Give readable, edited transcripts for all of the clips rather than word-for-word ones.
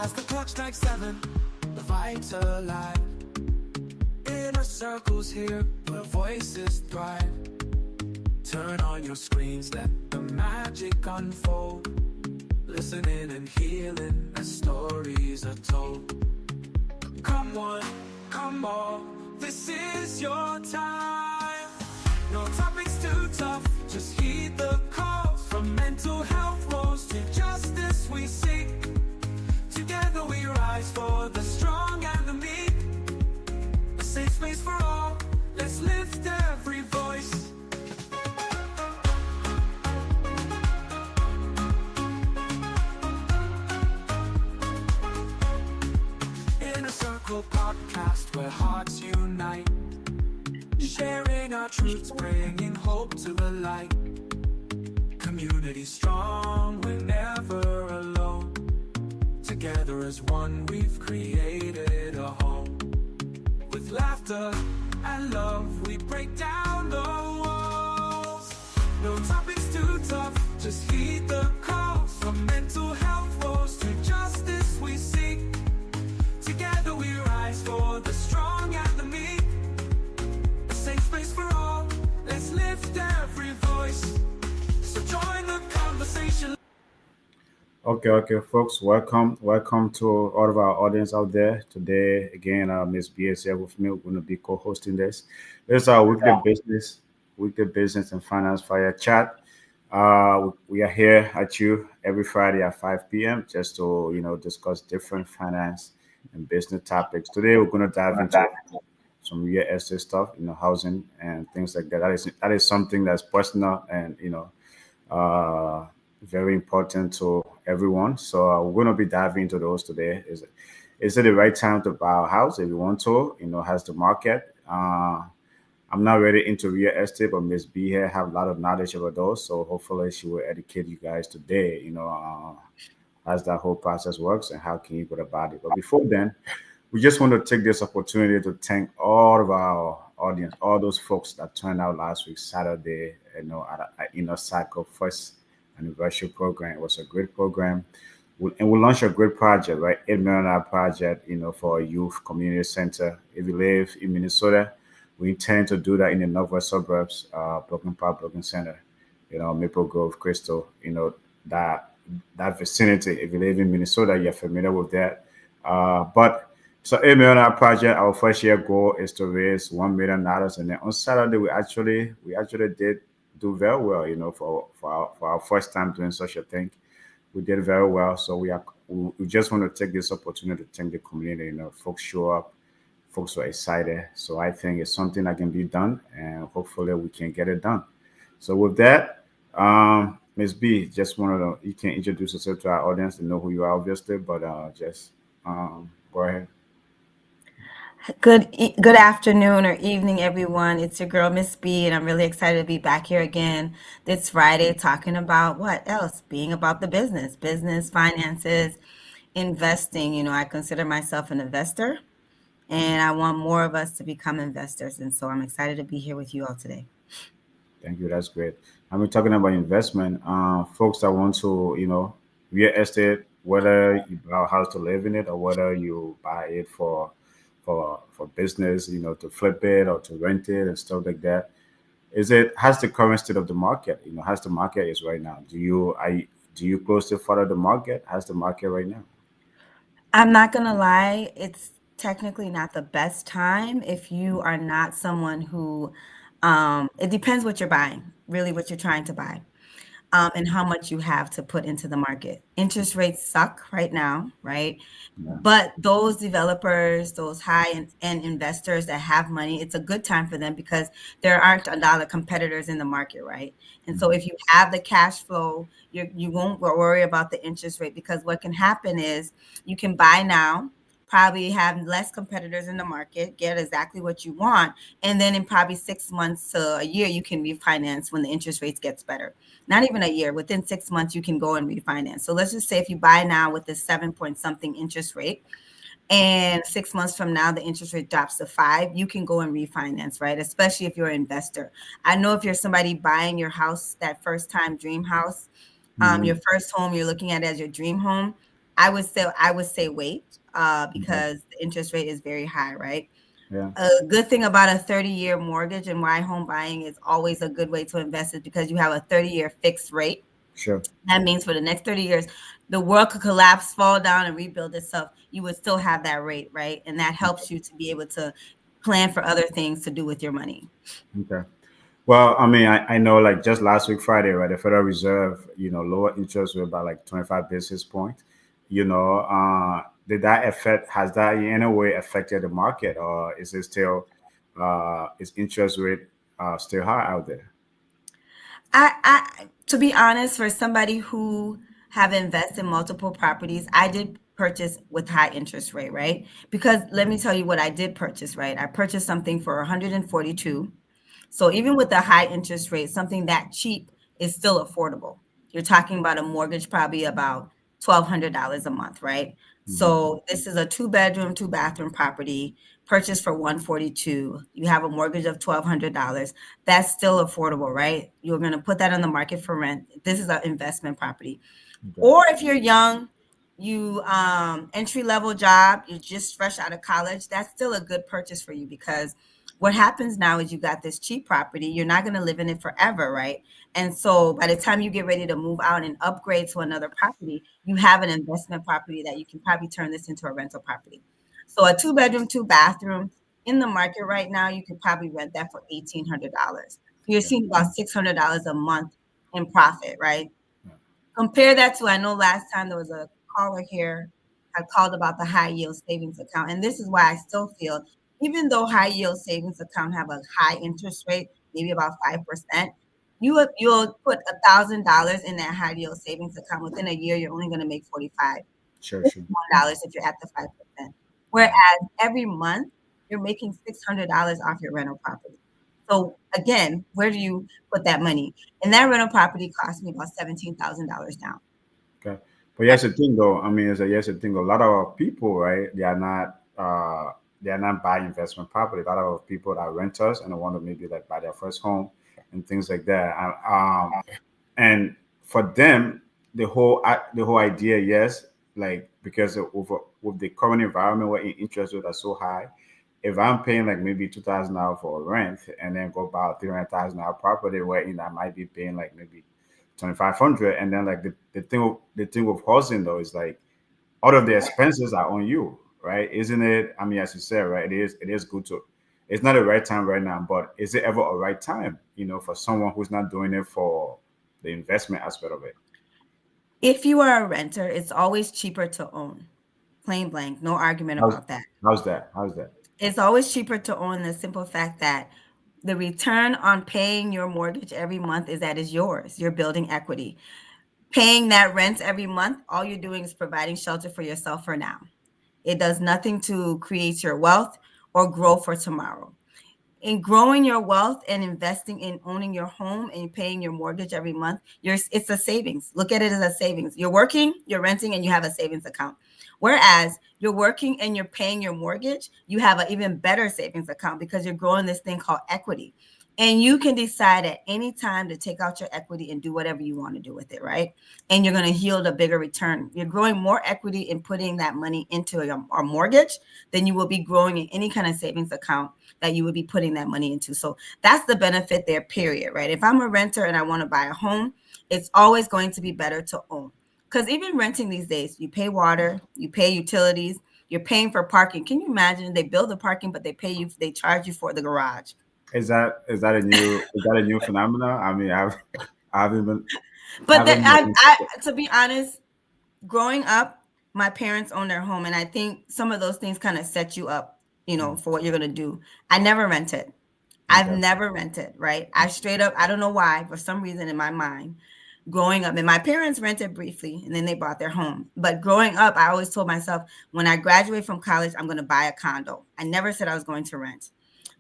As the clock strikes 7, the vibes alive. Inner circles here where voices thrive. Turn on your screens, let the magic unfold. Listening and healing as stories are told. Come one, come all, this is your time. No topics too tough, just heed the calls. From mental health woes to justice we seek. Together we rise for the strong and the meek. A safe space for all, let's lift every voice. Inner Circle podcast where hearts unite. Sharing our truths, bringing hope to the light. Community strong, we're never alone. Together as one, we've created a home. With laughter and love, we break down the walls. No topics too tough, just heed the calls. From mental health woes to justice we seek. Together we rise for the strong and the meek. A safe space for all, let's lift every voice. So join the conversation. Okay, folks. Welcome to all of our audience out there. Today, again, Miss B is here with me. We're going to be co-hosting this. This is our weekly business and finance fire chat. We are here at you every Friday at 5 p.m. just to discuss different finance and business topics. Today, we're going to dive into some real estate stuff, housing and things like that. That is something that's personal and very important to everyone. So we're going to be diving into those today. Is it the right time to buy a house if you want to? Has the market? I'm not really into real estate, but Miss B here have a lot of knowledge about those. So hopefully she will educate you guys today. As that whole process works and how can you go about it. But before then, we just want to take this opportunity to thank all of our audience, all those folks that turned out last week Saturday, at Inner Cycle first anniversary program. It was a great program. And we launched a great project, right? $8 million project, for a youth community center. If you live in Minnesota, we intend to do that in the northwest suburbs, Brooklyn Park, Brooklyn Center, Maple Grove, Crystal, that vicinity. If you live in Minnesota, you're familiar with that. But so $8 million project, our first year goal is to raise $1 million. And then on Saturday, we actually did do very well, for our first time doing such a thing. We did very well. So we just want to take this opportunity to thank the community. Folks show up, folks were excited. So I think it's something that can be done, and hopefully we can get it done. So with that, Ms. B, just wanted to you can introduce yourself to our audience and know who you are, obviously, but just go ahead. Good afternoon or evening, everyone. It's your girl, Miss B, and I'm really excited to be back here again this Friday talking about what else? Being about the business, finances, investing. I consider myself an investor, and I want more of us to become investors. And so I'm excited to be here with you all today. Thank you. That's great. I'm talking about investment. Folks that want to, real estate, whether you buy a house to live in it or whether you buy it for business, to flip it or to rent it and stuff like that. Has the current state of the market, has the market is right now? Do you closely follow the market? Has the market right now? I'm not going to lie, it's technically not the best time if you are not someone who, it depends what you're buying, really what you're trying to buy. And how much you have to put into the market. Interest rates suck right now, right? Yeah. But those developers, those high-end investors that have money, it's a good time for them because there aren't a lot of competitors in the market, right? And so if you have the cash flow, you won't worry about the interest rate because what can happen is you can buy now, probably have less competitors in the market, get exactly what you want, and then in probably 6 months to a year, you can refinance when the interest rates gets better. Not even a year, within 6 months, you can go and refinance. So let's just say if you buy now with the 7 point something interest rate, and 6 months from now, the interest rate drops to 5, you can go and refinance, right? Especially if you're an investor. I know if you're somebody buying your house, that first time dream house, your Mhm. first home, you're looking at it as your dream home. I would say wait, Okay. because the interest rate is very high, right? Yeah. A good thing about a 30-year mortgage and why home buying is always a good way to invest is because you have a 30-year fixed rate. Sure. That means for the next 30 years, the world could collapse, fall down, and rebuild itself. You would still have that rate, right? And that helps you to be able to plan for other things to do with your money. Okay. Well, I mean, I know like just last week, Friday, right? The Federal Reserve, lower interest rate by like 25 basis points. Did that affect, has that in any way affected the market, or is it still, is interest rate still high out there? To be honest, for somebody who have invested in multiple properties, I did purchase with high interest rate, right? Because let me tell you what I did purchase, right? I purchased something for 142. So even with the high interest rate, something that cheap is still affordable. You're talking about a mortgage probably about $1,200 a month, right? Hmm. So this is a two-bedroom, two-bathroom property purchased for 142. You have a mortgage of $1,200. That's still affordable, right? You're going to put that on the market for rent. This is an investment property. Okay. Or if you're young, you entry level job, you're just fresh out of college, that's still a good purchase for you, because what happens now is you got this cheap property, you're not going to live in it forever, right? And so by the time you get ready to move out and upgrade to another property, you have an investment property that you can probably turn this into a rental property. So a two-bedroom, two-bathroom in the market right now, you could probably rent that for $1,800. So you're Okay. seeing about $600 a month in profit, right? Yeah. Compare that to, I know last time there was a caller here had called about the high yield savings account. And this is why I still feel, even though high yield savings account have a high interest rate, maybe about 5%, you'll put $1,000 in that high yield savings account. Within a year, you're only going to make 45 Sure. Sure. $1 if you're at the 5%. Whereas Yeah. every month you're making $600 off your rental property. So again, where do you put that money? And that rental property cost me about $17,000 down. Okay. But here's the thing, though. I mean, here's the thing. A lot of people, right? They are not buying investment property. A lot of people are renters and they want to maybe like buy their first home and things like that. And for them, the whole idea, yes, like because with the current environment where interest rates are so high, if I'm paying like maybe $2,000 for a rent and then go buy a $300,000 property where I might be paying like maybe 2,500, and then like the thing with housing though is like all of the expenses are on you, right? Isn't it? I mean, as you said, right? It is good to. It's not the right time right now, but is it ever a right time? For someone who's not doing it for the investment aspect of it. If you are a renter, it's always cheaper to own. Plain blank, no argument How's about that. how's that? How's that? It's always cheaper to own, the simple fact that the return on paying your mortgage every month is that is yours. You're building equity. Paying that rent every month, all you're doing is providing shelter for yourself for now. It does nothing to create your wealth or grow for tomorrow. In growing your wealth and investing in owning your home and paying your mortgage every month, it's a savings. Look at it as a savings. You're working, you're renting, and you have a savings account. Whereas you're working and you're paying your mortgage, you have an even better savings account because you're growing this thing called equity. And you can decide at any time to take out your equity and do whatever you want to do with it, right? And you're going to yield a bigger return. You're growing more equity in putting that money into a mortgage than you will be growing in any kind of savings account that you would be putting that money into. So that's the benefit there, period, right? If I'm a renter and I want to buy a home, it's always going to be better to own. Because even renting these days, you pay water, you pay utilities, you're paying for parking. Can you imagine they build the parking, but they charge you for the garage? Is that a new phenomenon? I mean, I haven't been I But haven't been to be honest, growing up, my parents owned their home, and I think some of those things kind of set you up, for what you're gonna do. I never rented. I've okay. never rented, right? I straight up, I don't know why, for some reason in my mind, growing up, and my parents rented briefly and then they bought their home. But growing up, I always told myself when I graduate from college, I'm going to buy a condo. I never said I was going to rent.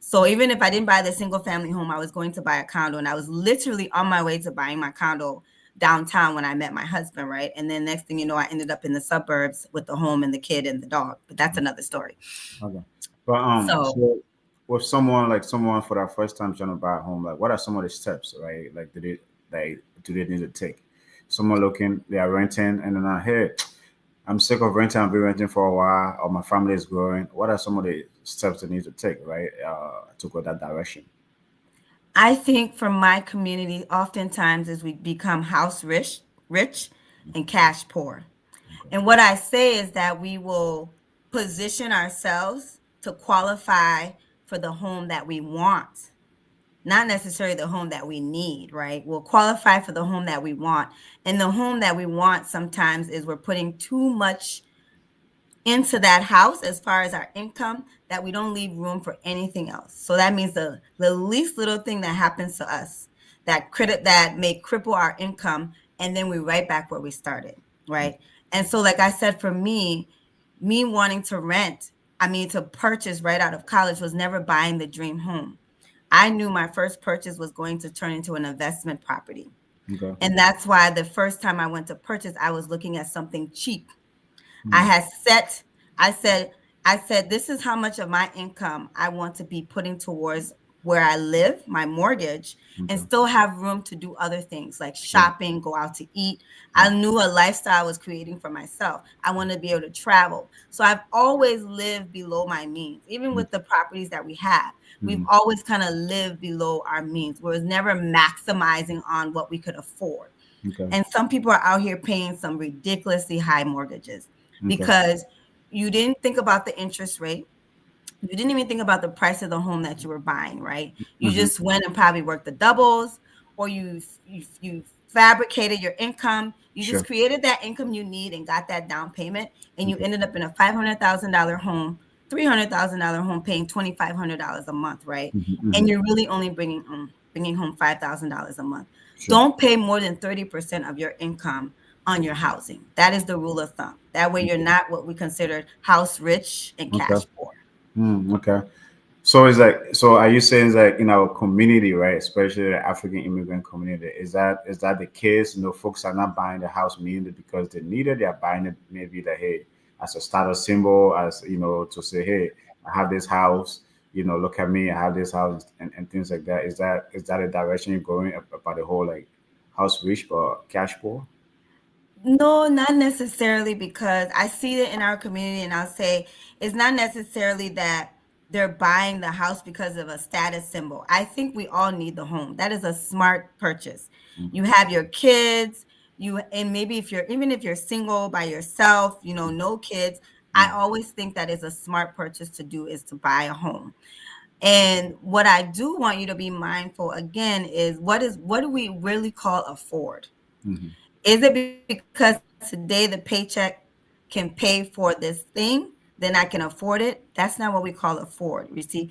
So even if I didn't buy the single family home, I was going to buy a condo. And I was literally on my way to buying my condo downtown when I met my husband, right? And then next thing you know, I ended up in the suburbs with the home and the kid and the dog. But that's another story. Okay. But So so with someone for their first time trying to buy a home, like what are some of the steps, right? Like do they need to take? Someone looking, they are renting, and then hey, I'm sick of renting. I've been renting for a while, or my family is growing. What are some of the steps they need to take, right, to go that direction? I think for my community, oftentimes is we become house rich and cash poor. Okay. And what I say is that we will position ourselves to qualify for the home that we want, not necessarily the home that we need, right? We'll qualify for the home that we want. And the home that we want sometimes is we're putting too much into that house as far as our income that we don't leave room for anything else. So that means the least little thing that happens to us that may cripple our income, and then we right back where we started, right? And so like I said, for me wanting to to purchase right out of college was never buying the dream home. I knew my first purchase was going to turn into an investment property. Okay. And that's why the first time I went to purchase, I was looking at something cheap. I Mm. had set, I said, this is how much of my income I want to be putting towards where I live, my mortgage, and Okay. still have room to do other things like Yeah. shopping, go out to eat. I Yeah. knew a lifestyle I was creating for myself. I wanted to be able to travel. So I've always lived below my means. Even Mm. with the properties that we have, we've Mhm. always kind of lived below our means. We was never maximizing on what we could afford. Okay. And some people are out here paying some ridiculously high mortgages Okay. because you didn't think about the interest rate. You didn't even think about the price of the home that you were buying, right? You Hmm. just went and probably worked the doubles, or you fabricated your income. You just Sure. created that income you need and got that down payment, and you Okay. ended up in a $500,000 home, $300,000 home, paying $2,500 a month, right? Hmm. And Hmm. you're really only bringing home $5,000 a month. Sure. Don't pay more than 30% of your income on your housing. That is the rule of thumb. That way, you're Okay. not what we consider house rich and Okay. cash poor. Okay. So it's like, so are you saying that in our community, right, especially the African immigrant community, is that the case? Folks are not buying the house mainly because they need it. They are buying it maybe that, hey, as a status symbol, as to say, hey, I have this house. Look at me, I have this house, and things like that. Is that a direction you're going about the whole like house rich but cash poor? No, not necessarily, because I see it in our community, and I'll say it's not necessarily that they're buying the house because of a status symbol. I think we all need the home. That is a smart purchase. You have your kids, and maybe if you're single by yourself, no kids, I Mm. always think that is a smart purchase to do, is to buy a home. And what I do want you to be mindful again is what do we really call afford? Mm-hmm. Is it because today the paycheck can pay for this thing, then I can afford it? That's not what we call afford. You see,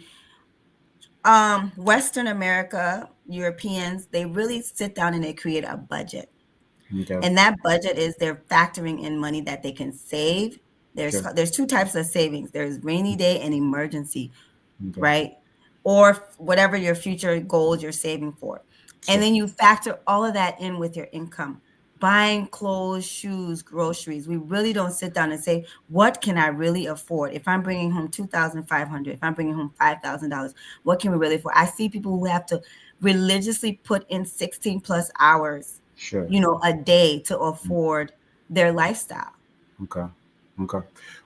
Western America, Europeans, they really sit down and they create a budget. Okay. And that budget is they're factoring in money that they can save. There's Sure. there's two types of savings. There's rainy day and emergency, Okay. right? Or whatever your future goals you're saving for. And Sure. then you factor all of that in with your income. Buying clothes, shoes, groceries. We really don't sit down and say, what can I really afford? If I'm bringing home 2,500, if I'm bringing home $5,000, what can we really afford? I see people who have to religiously put in 16 plus hours, Sure. a day to afford their lifestyle. Okay. Okay.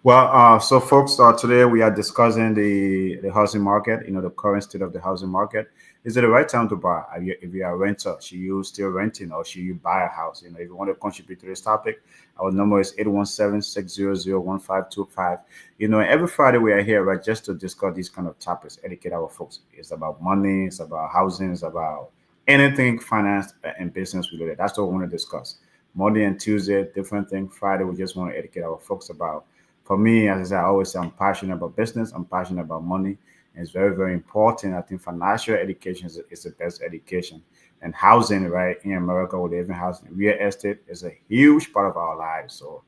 Well, so folks, today we are discussing the housing market. The current state of the housing market. Is it the right time to buy? If you are a renter, should you still renting or should you buy a house? If you want to contribute to this topic, our number is 817-600-1525. Every Friday we are here, right, just to discuss these kind of topics, educate our folks. It's about money, it's about housing, it's about anything finance and business related. That's what we want to discuss. Monday and Tuesday, different thing. Friday, we just want to educate our folks about. For me, as I said, I always say I'm passionate about business. I'm passionate about money. And it's very, very important. I think financial education is the best education. And housing, right, in America, we live in housing. Real estate is a huge part of our lives. So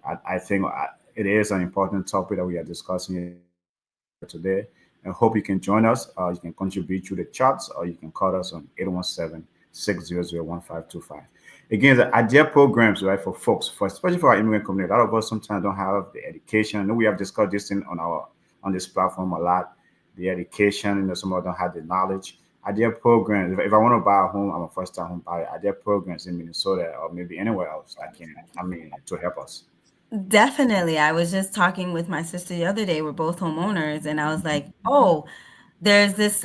I think it is an important topic that we are discussing today. I hope you can join us. You can contribute to the charts or you can call us on 817-600-1525. Again, the idea programs, right, for folks, especially for our immigrant community. A lot of us sometimes don't have the education. I know we have discussed this thing on this platform a lot. The education, some of them don't have the knowledge. Idea programs. If I want to buy a home, I'm a first time home buyer. Idea programs in Minnesota or maybe anywhere else that can, to help us. Definitely. I was just talking with my sister the other day. We're both homeowners, and I was like, "Oh, there's this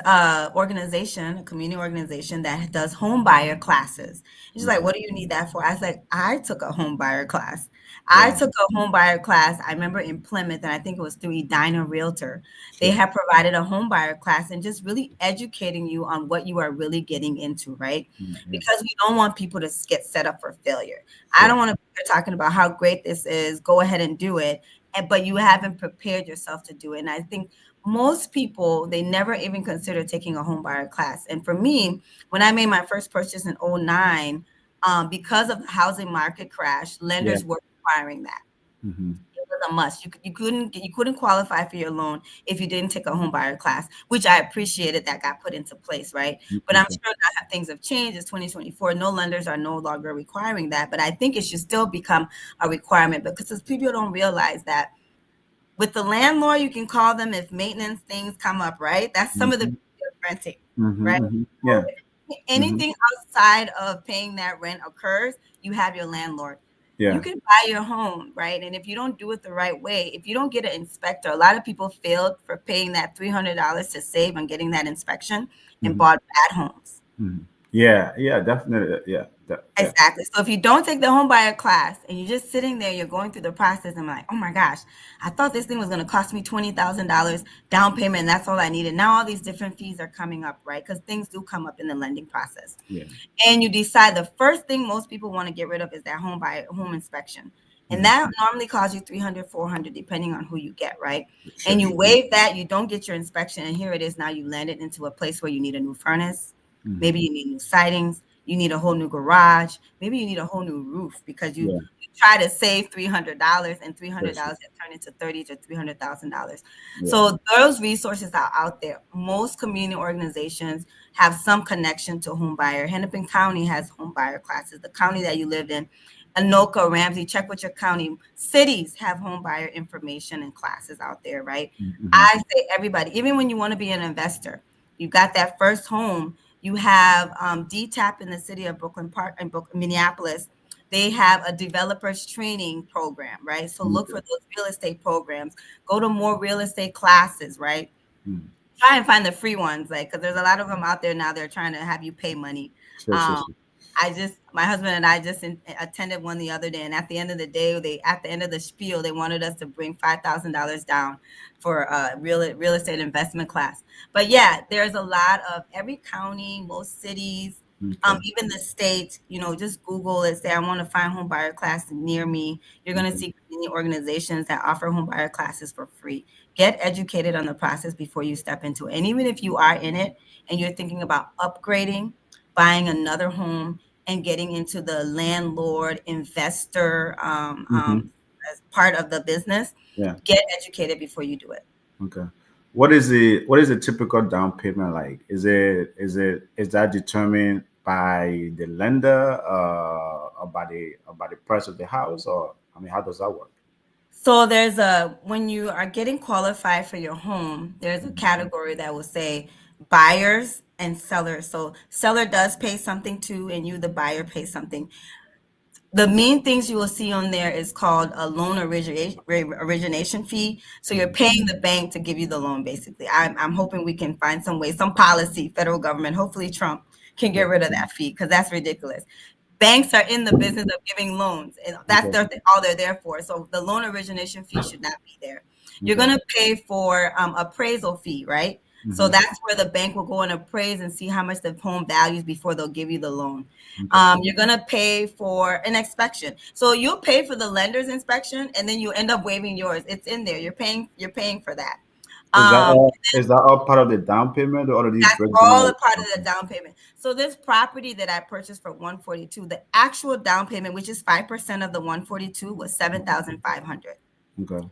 organization, a community organization that does home buyer classes." And she's like, Okay. "What do you need that for?" I was like, "I took a home buyer class. I Wow. took a home buyer class. I remember in Plymouth, and I think it was through Edina Realtor. They Sure. have provided a home buyer class and just really educating you on what you are really getting into, right? Yeah. Because we don't want people to get set up for failure. I Sure. don't want to be talking about how great this is. Go ahead and do it, but you haven't prepared yourself to do it. And I think most people, they never even consider taking a home buyer class. And for me, when I made my first purchase in '09, because of the housing market crash, Yeah. lenders were requiring that. Hmm. It was a must. You couldn't qualify for your loan if you didn't take a home buyer class, which I appreciated that got put into place, right? But I'm Okay. sure now things have changed. It's 2024. No lenders are no longer requiring that, but I think it should still become a requirement because people don't realize that with the landlord, you can call them if maintenance things come up, right? That's some of the Hmm. beauty of renting, right? Hmm. So Yeah. if Hmm. anything outside of paying that rent occurs, you have your landlord. You Yeah. can buy your home, right? And if you don't do it the right way, if you don't get an inspector, a lot of people failed for paying that $300 to save on getting that inspection and Hmm. bought bad homes. Hmm. Yeah. Yeah. Definitely. Yeah. Yeah. Exactly. So if you don't take the home buyer class and you're just sitting there, you're going through the process and like, oh my gosh, I thought this thing was going to cost me $20,000 down payment. And that's all I needed. Now all these different fees are coming up, right? Because things do come up in the lending process. Yeah. And you decide the first thing most people want to get rid of is that home inspection. And Hmm. that normally costs you 300, 400, depending on who you get, right? Sure. And you Sure. waive that, you don't get your inspection. And here it is now you landed into a place where you need a new furnace. Hmm. Maybe you need new sidings. You need a whole new garage. Maybe you need a whole new roof because you Yeah. try to save $300 and Yes. $300 has turned into thirty to $300,000. Yeah. So those resources are out there. Most community organizations have some connection to home buyer. Hennepin County has home buyer classes. The county that you live in, Anoka, Ramsey, check with your county. Cities have home buyer information and classes out there, right? Hmm. I say everybody, even when you want to be an investor, you got that first home. You have DTAP in the city of Brooklyn Park and Minneapolis. They have a developers training program, right? So look for Okay. those real estate programs. Go to more real estate classes, right? Hmm. Try and find the free ones, like because there's a lot of them out there now. They're trying to have you pay money. Sure. Sure. Um, Sure. my husband and I just attended one the other day, and at the end of the day, at the end of the spiel, they wanted us to bring $5,000 down for a real estate investment class. But yeah, there's a lot of every county, most cities, Okay. even the state. Just Google it. Say I want to find home buyer class near me. You're going to Okay. see community organizations that offer home buyer classes for free. Get educated on the process before you step into it. And even if you are in it and you're thinking about upgrading, buying another home, and getting into the landlord investor Hmm. as part of the business, Yeah. get educated before you do it. Okay. What is the typical down payment like? Is that determined by the lender, or by the price of the house, or I mean, how does that work? So when you are getting qualified for your home, there's a Mhm. category that will say buyers and sellers. So seller does pay something too, and you, the buyer, pay something. The main things you will see on there is called a loan origination fee. So you're Mhm. paying the bank to give you the loan, basically. I'm hoping we can find some way, some policy, federal government, hopefully Trump can get Yeah. rid of that fee because that's ridiculous. Banks are in the business of giving loans, and that's Okay. all they're there for. So the loan origination fee should not be there. You're Okay. going to pay for appraisal fee, right? So Hmm. that's where the bank will go and appraise and see how much the home values before they'll give you the loan. Okay. You're going to pay for an inspection. So you'll pay for the lender's inspection and then you end up waiving yours. It's in there. You're paying for that. Is that Um, all? Is that all part of the down payment, or do you that's break down all a like? part of the Okay. down payment. So this property that I purchased for 142, the actual down payment, which is 5% of the 142, was 7,500. Okay.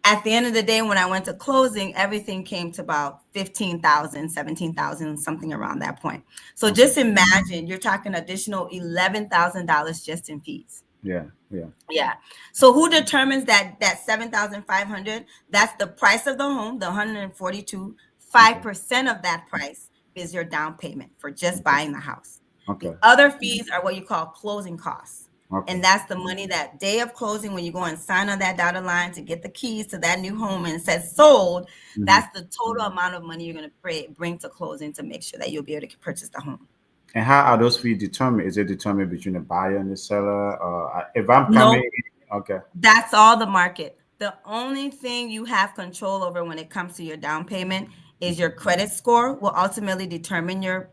At the end of the day, when I went to closing, everything came to about 15,000, 17,000, something around that point. So Okay. just imagine you're talking additional $11,000 just in fees. Yeah. Yeah. Yeah. So who determines that 7,500? That's the price of the home, the 142. Okay. 5% of that price is your down payment for just Okay. buying the house. Okay. The other fees are what you call closing costs. Okay. And that's the money that day of closing when you go and sign on that dotted line to get the keys to that new home and it says sold. Mhm. That's the total amount of money you're going to bring to closing to make sure that you'll be able to purchase the home. And how are those fees determined? Is it determined between the buyer and the seller? Or if I'm Nope. coming, okay. That's all the market. The only thing you have control over when it comes to your down payment is your credit score will ultimately determine your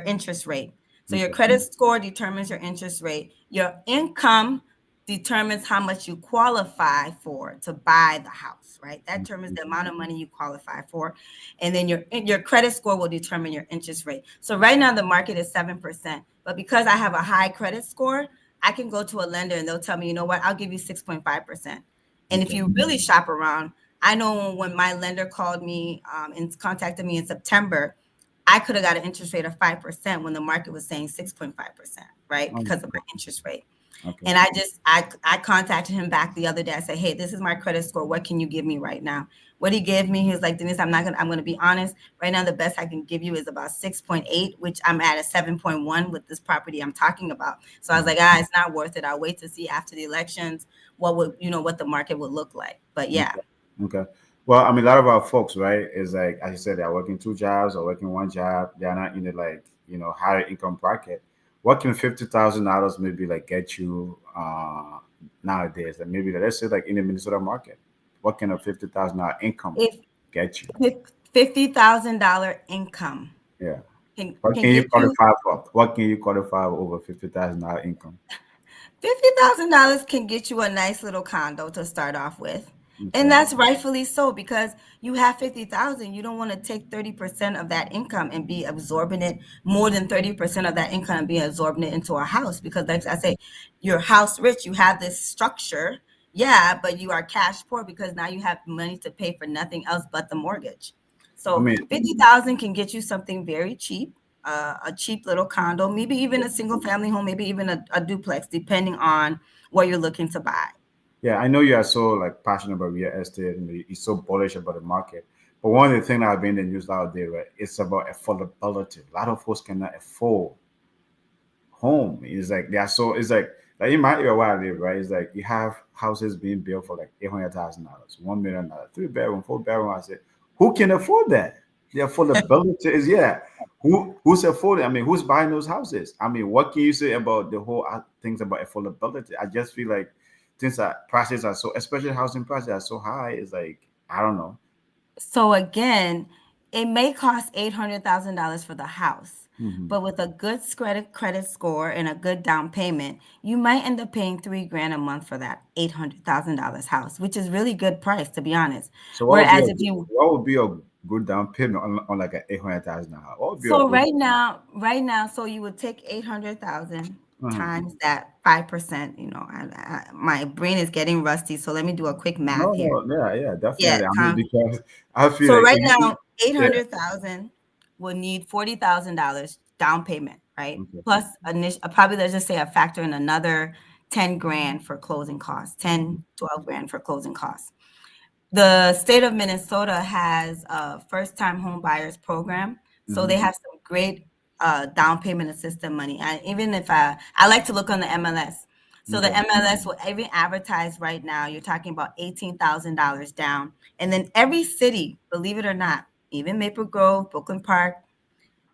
interest rate. So your Okay. credit score determines your interest rate. Your income determines how much you qualify for to buy the house, right? That determines the amount of money you qualify for. And then your credit score will determine your interest rate. So right now the market is 7%, but because I have a high credit score, I can go to a lender and they'll tell me, you know what, I'll give you 6.5%. And if Okay. you really shop around, I know when my lender called me and contacted me in September, I could have got an interest rate of 5% when the market was saying 6.5%, right? Oh, Because of my interest rate. okay. And I contacted him back the other day. I said, hey, this is my credit score. What can you give me right now? What he gave me, he was like, Denise, I'm gonna be honest. Right now, the best I can give you is about 6.8, which I'm at a 7.1 with this property I'm talking about. So I was like, it's not worth it. I'll wait to see after the elections what the market would look like. But yeah. Okay. Well, I mean, a lot of our folks, right, is like, as you said, they're working two jobs or working one job. They're not in the like, higher income bracket. What can $50,000 maybe like get you nowadays? And maybe let's say like in the Minnesota market, what can a $50,000 income If get you? $50,000 income Yeah. can What can can you get you qualify for? What can you qualify for over $50,000 income? $50,000 can get you a nice little condo to start off with. And Okay. that's rightfully so because you have 50,000. You don't want to take 30% of that income and be absorbing it, more than 30% of that income and be absorbing it into a house. Because like I say, you're house rich, you have this structure, yeah, but you are cash poor because now you have money to pay for nothing else but the mortgage. I So mean, 50,000 can get you something very cheap, a cheap little condo, maybe even a single family home, maybe even a duplex, depending on what you're looking to buy. yeah, I know you are so like passionate about real estate and you're so bullish about the market. But one of the things that have been in the news nowadays, right, it's about affordability. A lot of folks cannot afford home. It's like they are so. It's like in my area where I live, right? It's like you have houses being built for like $800,000, $1 million, 3 bedroom, 4 bedroom. I said, who can afford that? The affordability is who's affording? I mean, who's buying those houses? I mean, what can you say about the whole things about affordability? I just feel like things that prices are so, especially housing prices are so high. It's like I don't know. So again, it may cost $800,000 for the house, Hmm. but with a good credit score and a good down payment, you might end up paying 3 grand a month for that $800,000 house, which is really good price to be honest. So Whereas if you what would be a good down payment on like an 800,000 house? What would be a So good? right now, so you would take 800,000 Mhm. times that 5%. My brain is getting rusty, so let me do a quick math No, here. no, yeah, yeah, Yeah. definitely. I mean, because I feel So like right if now, eight yeah, hundred thousand will need $40,000 down payment, right? okay, Plus probably let's just say a factor in another 10 grand for closing costs, 10, 12 grand for closing costs. The state of Minnesota has a first time home buyers program. So hmm they have some great down payment assistance money. And even if I like to look on the MLS. So the okay, MLS will even advertise right now, you're talking about $18,000 down. And then every city, believe it or not, even Maple Grove, Brooklyn Park,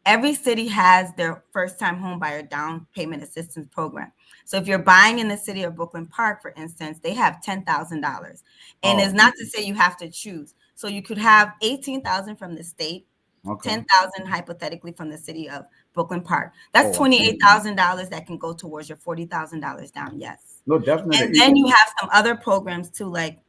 every city has their first time home buyer down payment assistance program. So if you're buying in the city of Brooklyn Park, for instance, they have $10,000. And it's oh, not to say you have to choose. So you could have 18,000 from the state, okay, 10,000 hypothetically from the city of Brooklyn Park. That's oh, $28,000 that can go towards your $40,000 down. Yes. no, And definitely. then you have some other programs too, like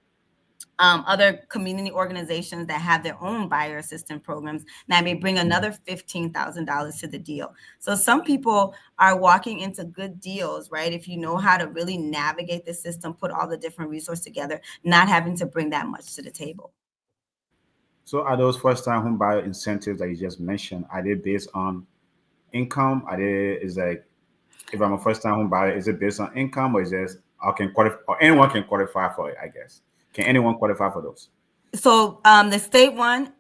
other community organizations that have their own buyer assistance programs that may bring another $15,000 to the deal. So some people are walking into good deals, right? If you know how to really navigate the system, put all the different resources together, not having to bring that much to the table. So are those first time home buyer incentives that you just mentioned? Are they based on income? Are they is like if I'm a first time home buyer, is it based on income or is this I can qualify or anyone can qualify for it? I guess can anyone qualify for those? So the state one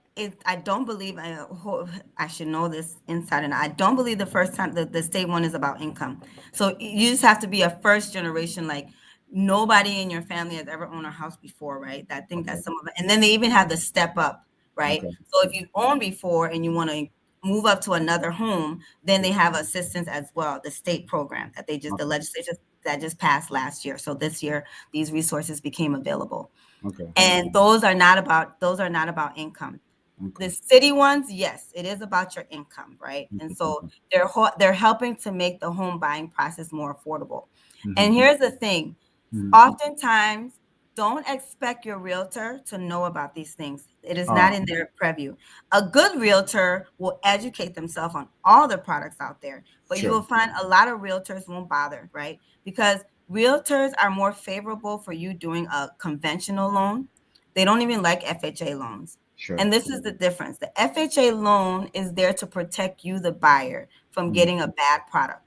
I don't believe I should know this inside and out. I don't believe the first time the state one is about income. So you just have to be a first generation, like nobody in your family has ever owned a house before, right? I think Okay. that's some of it. And then they even have the step up, right? Okay. So if you owned before and you want to move up to another home, then they have assistance as well, the state program that the Okay. legislature that just passed last year. So this year, these resources became available. Okay. And those are not about income. Okay. The city ones, yes, it is about your income, right? And so Okay. they're helping to make the home buying process more affordable. Mm-hmm. And here's the thing, Mm-hmm. oftentimes don't expect your realtor to know about these things. It is not Oh, in their purview. A good realtor will educate themselves on all the products out there, but you sure. will find a lot of realtors won't bother, right? Because realtors are more favorable for you doing a conventional loan. They don't even like FHA loans. Sure. And this is the difference. The FHA loan is there to protect you, the buyer, from Mm. getting a bad product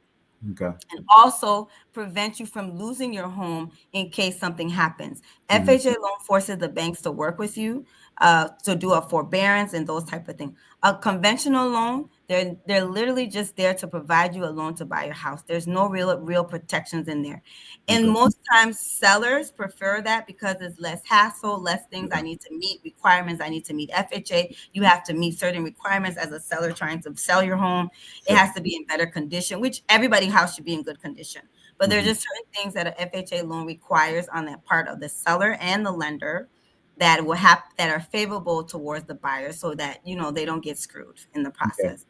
Okay. and also prevent you from losing your home in case something happens. Mm-hmm. FHA loan forces the banks to work with you to do a forbearance and those type of things. A conventional loan, they're literally just there to provide you a loan to buy your house. There's no real protections in there. And Okay. most times sellers prefer that because it's less hassle, less things I Yeah. need to meet, requirements I need to meet. FHA, you have to meet certain requirements as a seller trying to sell your home. It Sure. has to be in better condition, which everybody's house should be in good condition. But there's Mm-hmm. just certain things that a FHA loan requires on that part of the seller and the lender that will have that are favorable towards the buyer so that they don't get screwed in the Okay. process.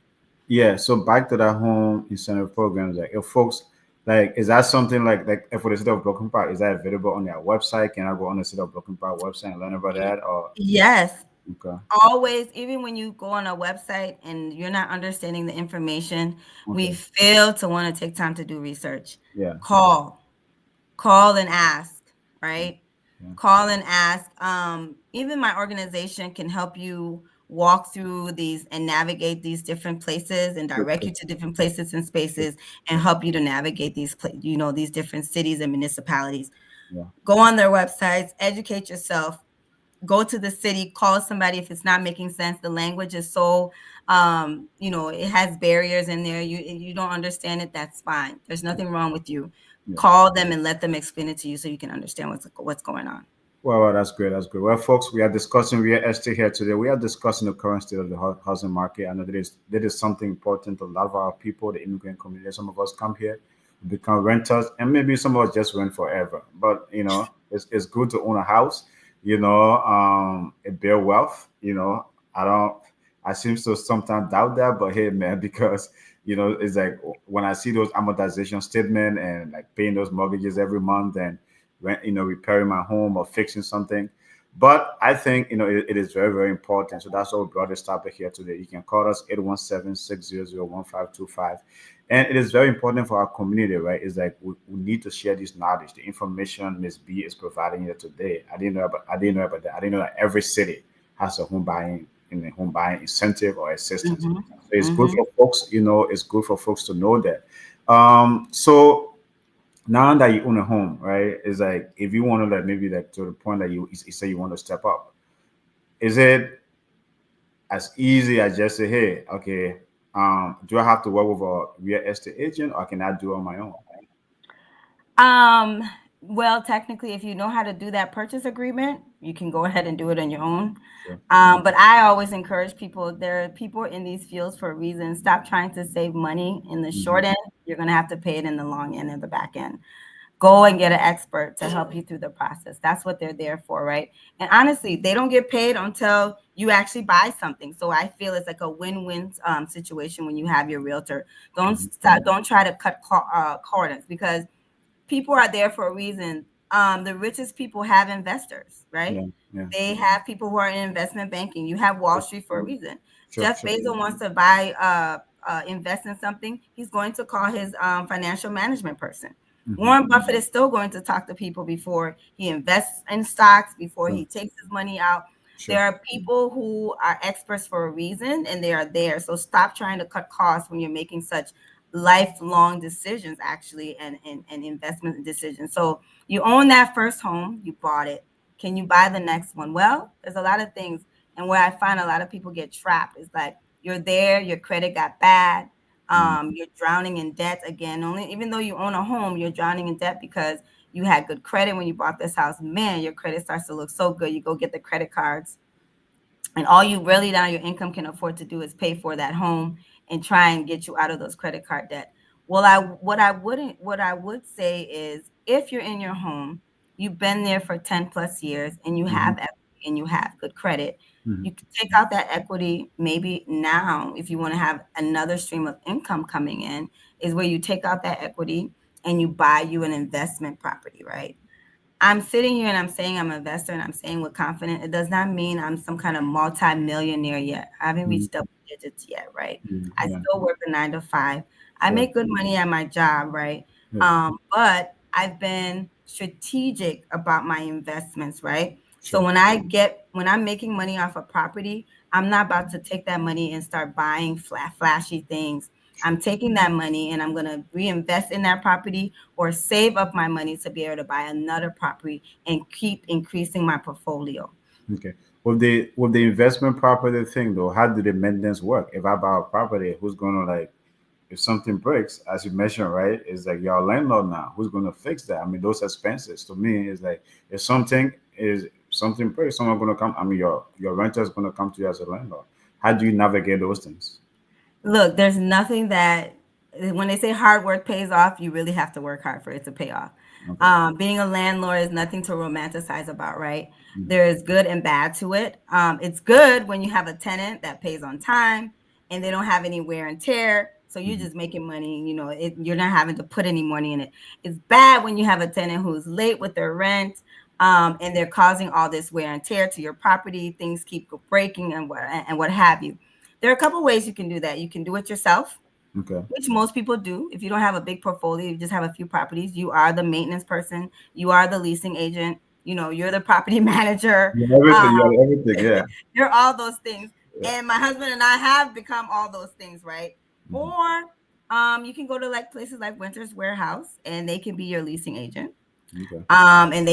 Yeah. So back to that home incentive programs, like if folks like, is that something like if for the city of Broken Park, is that available on their website? Can I go on the city of Broken Park website and learn about that? Or Yes, okay. always, even when you go on a website and you're not understanding the information, we Okay. fail to want to take time to do research. Yeah. Call, call and ask, right? Yeah. Call and ask. Even my organization can help you walk through these and navigate these different places and Good. direct you Good. to different places and Good. spaces and help you to navigate these different cities and municipalities. Yeah. Go on their websites, educate yourself, go to the city, call somebody if it's not making sense. The language is so it has barriers in there. You don't understand it, that's fine. There's nothing wrong with you. Yeah. Call them and let them explain it to you so you can understand what's going on. Well, that's great. That's great. Well, folks, we are discussing real estate here today. We are discussing the current state of the housing market. I know that is something important to a lot of our people, the immigrant community. Some of us come here, become renters, and maybe some of us just rent forever. But it's good to own a house. It build wealth. I don't. I seem to sometimes doubt that, but hey, man, because it's like when I see those amortization statement and like paying those mortgages every month and repairing my home or fixing something. But I think it is very, very important. So that's why we brought this topic here today. You can call us 817-600-1525. And it is very important for our community, right? It's like we need to share this knowledge, the information Ms. B is providing here today. I didn't know about that. I didn't know that every city has a home buying incentive or assistance. Hmm. So it's good Hmm. for folks, it's good for folks to know that. So now that you own a home, right? It's like if you want to like maybe like to the point that you say you want to step up, is it as easy as just say, hey, okay, do I have to work with a real estate agent or can I do it on my own? Um, well, technically, if you know how to do that purchase agreement, you can go ahead and do it on your own. Sure. But I always encourage people, there are people in these fields for a reason. Stop trying to save money in the Hmm. short end. You're going to have to pay it in the long end and the back end. Go and get an expert to help you through the process. That's what they're there for, right? And honestly, they don't get paid until you actually buy something. So I feel it's like a win-win situation when you have your realtor. Don't try to cut corners because people are there for a reason. The richest people have investors, right? Yeah, yeah. They have people who are in investment banking. You have Wall Sure, Street for a reason. sure, Jeff sure. Bezos wants to buy, invest in something. He's going to call his financial management person. Hmm. Warren Buffett is still going to talk to people before he invests in stocks, before Sure, he takes his money out. There sure. are people who are experts for a reason and they are there. So stop trying to cut costs when you're making such lifelong decisions, actually, and investment decisions. So you own that first home, you bought it. Can you buy the next one? Well, there's a lot of things. And where I find a lot of people get trapped is like you're there, your credit got bad, you're drowning in debt again. Only even though you own a home, you're drowning in debt because you had good credit when you bought this house. Man, your credit starts to look so good. You go get the credit cards, and all you really now your income can afford to do is pay for that home and try and get you out of those credit card debt. Well, what I would say is if you're in your home, you've been there for 10 plus years and you have Mhm. equity and you have good credit, Mhm. you can take out that equity maybe now if you want to have another stream of income coming in, is where you take out that equity and you buy you an investment property, right? I'm sitting here and I'm saying I'm an investor and I'm saying with confidence. It does not mean I'm some kind of multi-millionaire yet. I haven't Mhm. reached double digits yet, right? Mhm. I Yeah. still work a 9 to 5. I Yeah. make good money at my job, right? Yeah. But I've been strategic about my investments, right? So Sure. when I'm making money off a property, I'm not about to take that money and start buying flashy things. Sure. I'm taking that money and I'm going to reinvest in that property or save up my money to be able to buy another property and keep increasing my portfolio. Okay. With the investment property thing though, how do the maintenance work? If I buy a property, who's gonna like if something breaks, as you mentioned, right? It's like you're a landlord now. Who's gonna fix that? I mean, those expenses to me is like if something breaks, someone gonna come. I mean, your renter is gonna come to you as a landlord. How do you navigate those things? Look, there's nothing that when they say hard work pays off, you really have to work hard for it to pay off. Okay. Being a landlord is nothing to romanticize about, right? Mm. There is good and bad to it. It's good when you have a tenant that pays on time and they don't have any wear and tear. So you're Mhm. just making money, you're not having to put any money in it. It's bad when you have a tenant who's late with their rent, and they're causing all this wear and tear to your property. Things keep breaking and what have you. There are a couple ways you can do that. You can do it yourself, Okay. which most people do. If you don't have a big portfolio, you just have a few properties. You are the maintenance person. You are the leasing agent. You're the property manager. Yeah, everything. You have everything. Yeah. You're all those things. Yeah. And my husband and I have become all those things, right? Mhm. Or you can go to like places like Winters Warehouse, and they can be your leasing agent. Okay. And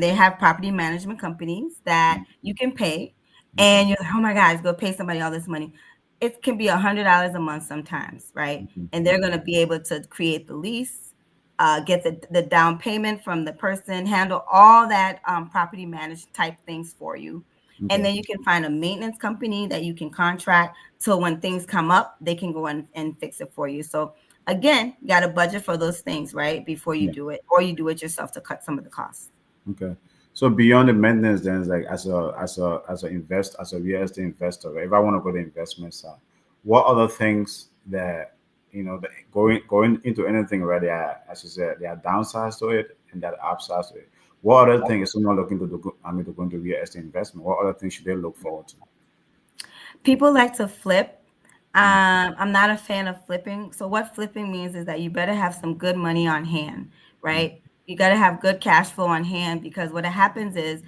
they have property management companies that Mhm. you can pay, Okay. and you're like, oh my God, go pay somebody all this money. It can be $100 a month sometimes, right? Okay. And they're going to be able to create the lease, get the down payment from the person, handle all that property managed type things for you. And Okay. then you can find a maintenance company that you can contract, so when things come up, they can go and fix it for you. So again, you got to budget for those things, right? Before you Yeah. do it, or you do it yourself to cut some of the costs. Okay. So beyond the maintenance, then it's like as a real estate investor, right? If I want to go to the investment side, what other things that that going into anything, right? There are, as you said, there are downsides to it and there are upsides to it. What other things is someone looking to do? I mean, to go into real estate investment. What other things should they look forward to? People like to flip. Mm. I'm not a fan of flipping. So what flipping means is that you better have some good money on hand, Mm. right? You got to have good cash flow on hand, because what happens is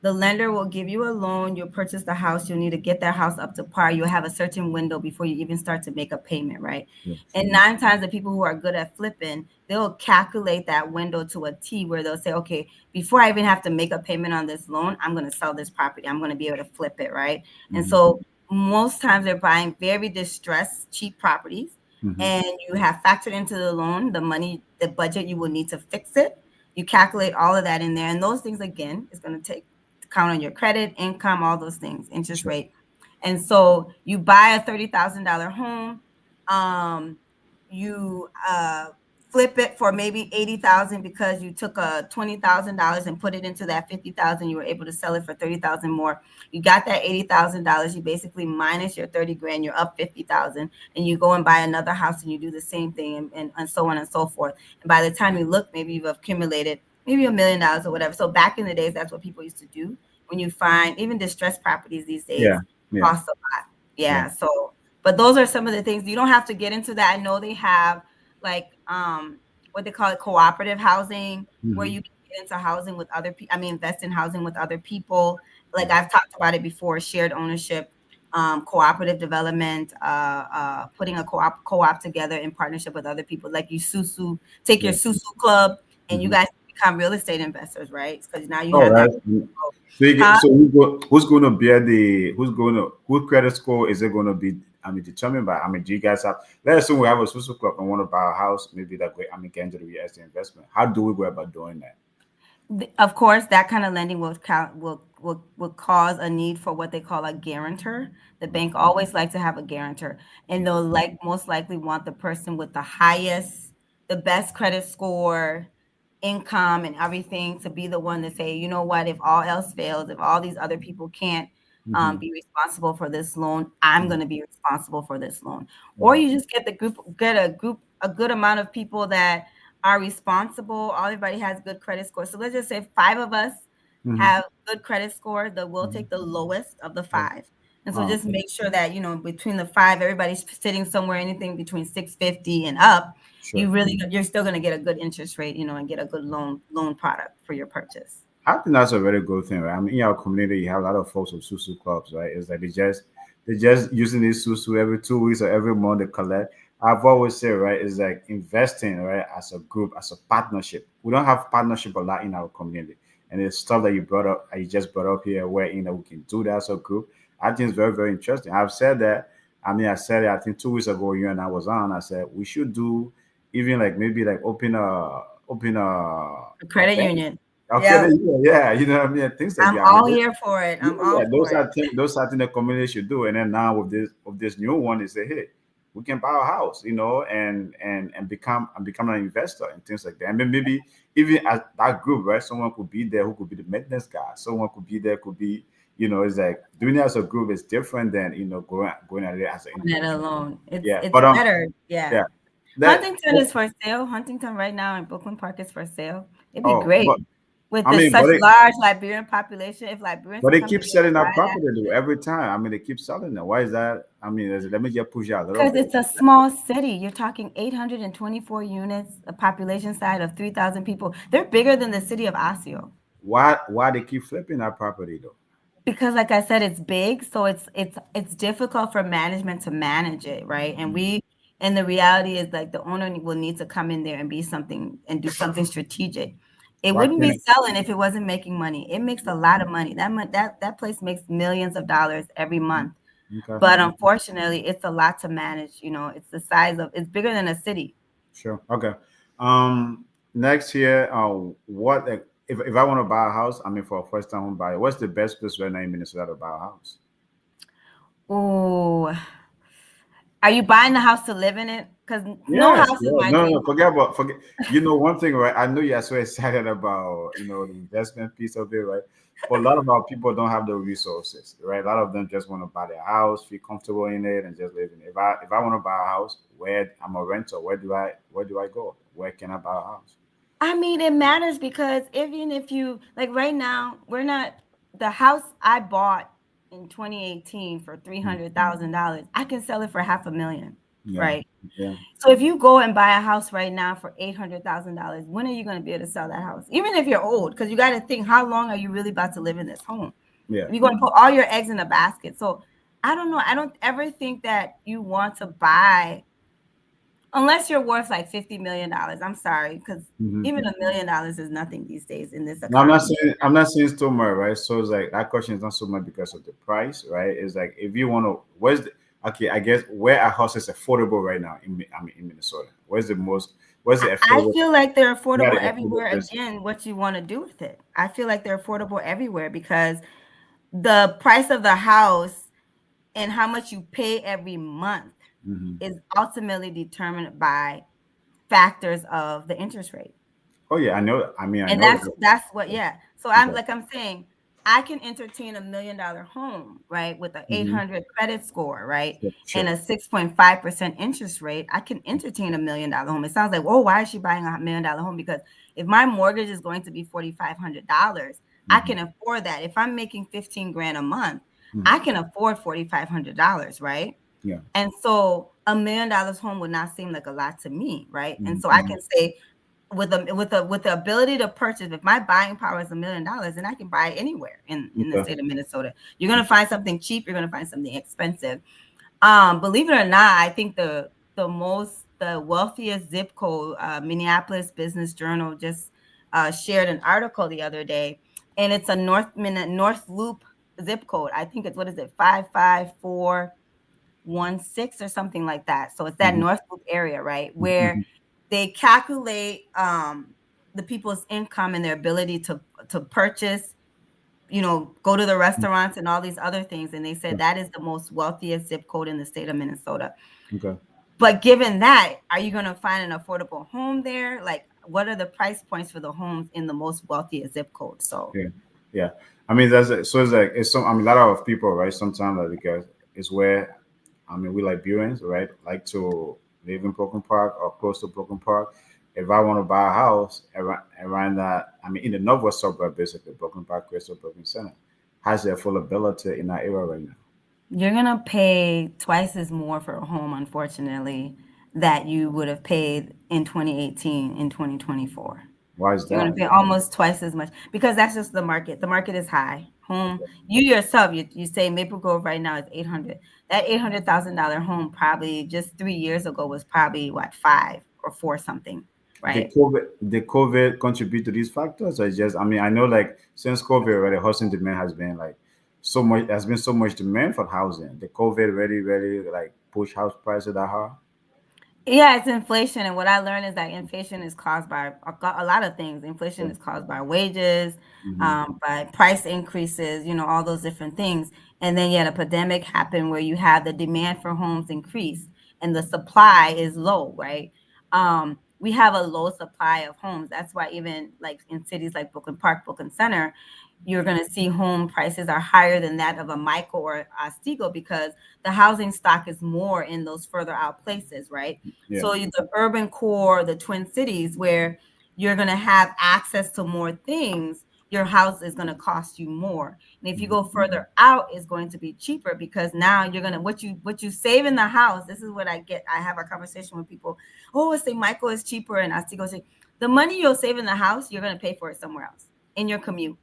the lender will give you a loan, you'll purchase the house, you'll need to get that house up to par. You'll have a certain window before you even start to make a payment, right? Yeah. And 9 times the people who are good at flipping, they'll calculate that window to a T, where they'll say, okay, before I even have to make a payment on this loan, I'm going to sell this property. I'm going to be able to flip it, right? And Mm-hmm. so most times they're buying very distressed, cheap properties, Mm-hmm. and you have factored into the loan the money, the budget you will need to fix it. You calculate all of that in there, and those things again is going to take count on your credit, income, all those things, interest Sure. rate. And so you buy a $30,000 home, you flip it for maybe 80,000 because you took a $20,000 and put it into that 50,000. You were able to sell it for 30,000 more. You got that $80,000. You basically minus your 30 grand. You're up 50,000, and you go and buy another house and you do the same thing, and so on and so forth. And by the time you look, maybe you've accumulated maybe $1 million or whatever. So back in the days, that's what people used to do. When you find even distressed properties these days Yeah. Yeah. cost a lot. Yeah. Yeah. So, but those are some of the things. You don't have to get into that. I know they have like what they call it, cooperative housing, where Mm-hmm. you can get into housing with other people. I mean, invest in housing with other people. Like Yeah. I've talked about it before, shared ownership, cooperative development, putting a co-op together in partnership with other people. Like you take your Yeah. Susu club, and you Mm-hmm. guys become real estate investors, right? Because now you All have that. right. So, Huh? so who's going to bear the whose credit score is it going to be? I mean, determined by. I mean, do you guys have? Let's assume we have a social club and want to buy a house. Maybe that way. I mean, get into the real estate investment. How do we go about doing that? Of course, that kind of lending will cause a need for what they call a guarantor. The bank always likes to have a guarantor, and they'll most likely want the person with the best credit score, income, and everything to be the one to say, you know what, if all else fails, if all these other people can't Mm-hmm. be responsible for this loan, I'm going to be responsible for this loan. Or Mm-hmm. you just a good amount of people that are responsible. Everybody has good credit score. So let's just say 5 of us Mm-hmm. have good credit score, that we'll take the lowest of the 5. And so Oh, just make sure that, between the 5, everybody's sitting somewhere, anything between 650 and up. sure. You're still going to get a good interest rate, and get a good loan product for your purchase. I think that's a very good thing, right? I mean, in our community, you have a lot of folks with susu clubs, right? It's like they just using these susu every 2 weeks or every month they collect. I've always said, right, it's like investing, right, as a group, as a partnership. We don't have partnership a lot in our community, and it's stuff that you just brought up here, where we can do that as a group. I think it's very, very interesting. I've said that. I mean, I said it. I think 2 weeks ago, you and I was on. I said we should do even like maybe like open A a credit bank. union. Okay, Yeah, yeah, you know what I mean, things like I'm that. I mean, all here for it. I'm all yeah, for it. those are things the community should do. And then now with this new one, they say, hey, we can buy a house, and become an investor and things like that. And then maybe even as that group, right? Someone could be there who could be the maintenance guy. Someone could be there, could be, it's like doing it as a group is different than going at it as an Let individual. alone. Yeah, It's but better. Yeah. yeah, that. Huntington is for sale. Huntington right now in Brooklyn Park is for sale. It'd be Oh, great but with I this mean, such large Liberian population. If Liberians but could they come keep together selling and that buy that, property though every time. I mean, they keep selling it. Why is that? I mean, let me just push out a little because bit. it's a small city. You're talking 824 units, a population size of 3,000 people. They're bigger than the city of Osseo. Why they keep flipping that property though? Because like I said, it's big, so it's difficult for management to manage it, right? And the reality is, like, the owner will need to come in there and do something strategic. It Why wouldn't be can't selling if it wasn't making money. It makes a lot of money. That place makes millions of dollars every month. okay, But unfortunately, it's a lot to manage. It's bigger than a city. sure, okay. Next year, what if I want to buy a house? I mean, for a first time home buyer, what's the best place right now in Minnesota to buy a house? Oh, are you buying the house to live in it? Because no Yes, house is yes. my No, no, dream no. Forget. One thing, right? I know you're so excited about the investment piece of it, right? But a lot of our people don't have the resources, right? A lot of them just want to buy their house, feel comfortable in it, and just live in it. If I want to buy a house, where I'm a renter, where do I go? Where can I buy a house? I mean, it matters because even if you like right now, we're not the house I bought in 2018 for Mm. $300,000. I can sell it for half a million, Yeah, right? yeah, So if you go and buy a house right now for $800,000, when are you going to be able to sell that house? Even if you're old, because you got to think, how long are you really about to live in this home? yeah. If you're going to put all your eggs in a basket. So I don't know. I don't ever think that you want to buy unless you're worth like $50 million. I'm sorry, because Hmm. even $1 million is nothing these days in this No, I'm not economy. saying it's too much, right? So it's like that question is not so much because of the price, right? It's like if you want to, okay? I guess where are houses affordable right now in Minnesota? Where's the I affordable? feel like they're Where are affordable the affordable everywhere. places? Again, what you want to do with it. I feel like they're affordable everywhere because the price of the house and how much you pay every month Hmm. is ultimately determined by factors of the interest rate. Oh yeah, I know. I mean, I And know that's what, yeah. So that. I'm saying I can entertain $1 million home, right, with an Hmm. 800 credit score, right, Sure, and sure. a 6.5% interest rate. I can entertain $1 million home. It sounds like, oh, why is she buying $1 million home? Because if my mortgage is going to be $4,500, I Hmm. can afford that. If I'm making 15 grand a month, Hmm. I can afford $4,500, right? Yeah. And so $1 million home would not seem like a lot to me, right? And so I Hmm. can say, with the ability to purchase, if my buying power is $1 million, then I can buy anywhere in the Okay. state of Minnesota. You're gonna find something cheap, you're gonna find something expensive. Believe it or not, I think the wealthiest zip code, Minneapolis Business Journal just shared an article the other day, and it's a North Loop zip code. I think it's, what is it, 55416 or something like that. So it's that Mhm. North Loop area, right, where Mhm. they calculate the people's income and their ability to purchase, go to the restaurants and all these other things. And they said Okay. that is the most wealthiest zip code in the state of Minnesota. Okay. But given that, are you going to find an affordable home there? Like, what are the price points for the homes in the most wealthiest zip code? So, Yeah. Yeah. I mean, so it's like, it's some, I mean, a lot of people, right? Sometimes, like, because it's where, I mean, we Liberians, right? Like to live in Brooklyn Park or close to Brooklyn Park. If I want to buy a house around that, I mean, in the northwest suburb, basically, Brooklyn Park, Crystal, Brooklyn Center, has the affordability in that area right now. you're going to pay twice as more for a home, unfortunately, that you would have paid in 2018 in 2024. Why is You're going to that? pay almost twice as much because that's just the market. The market is high. Home, you yourself, you say Maple Grove right now is 800. That $800,000 home probably just 3 years ago was probably what, five or four something, right? Did COVID contribute to these factors? Or just, I mean, I know like since COVID, already housing demand has been like so much. There's been so much demand for housing. The COVID really like push house prices that high. Yeah, it's inflation, and what I learned is that inflation is caused by a lot of things. Inflation Yeah. is caused by wages, Hmm. by price increases, all those different things. And then, yeah, the pandemic happened where you have the demand for homes increase and the supply is low, right? We have a low supply of homes. That's why even like in cities like Brooklyn Park, Brooklyn Center, you're going to see home prices are higher than that of a Michael or Otsego because the housing stock is more in those further out places, right? Yeah. So the urban core, the Twin Cities, where you're going to have access to more things, your house is going to cost you more. And if you Mhm. go further out, it's going to be cheaper because now you're going to what you save in the house. This is what I get. I have a conversation with people. Oh, say Michael is cheaper and Otsego is cheaper. The money you'll save in the house, you're going to pay for it somewhere else in your commute.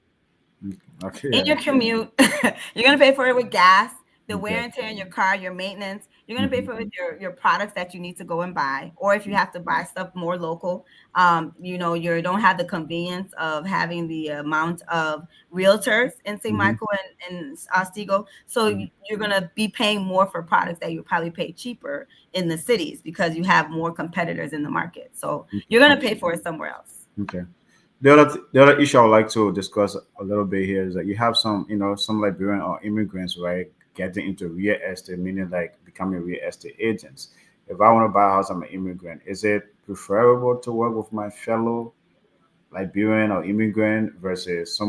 Okay. In Yeah. your commute, you're gonna pay for it with gas, the wear Okay. and tear in your car, your maintenance. You're gonna pay Hmm. for it with your products that you need to go and buy, or if you have to buy stuff more local, you don't have the convenience of having the amount of realtors in St. Hmm. Michael and Otsego. So you're gonna be paying more for products that you probably pay cheaper in the cities because you have more competitors in the market. So you're gonna pay for it somewhere else. Okay. The other issue I would like to discuss a little bit here is that you have some, some Liberian or immigrants, right, getting into real estate, meaning like becoming real estate agents. If I want to buy a house, I'm an immigrant. Is it preferable to work with my fellow Liberian or immigrant versus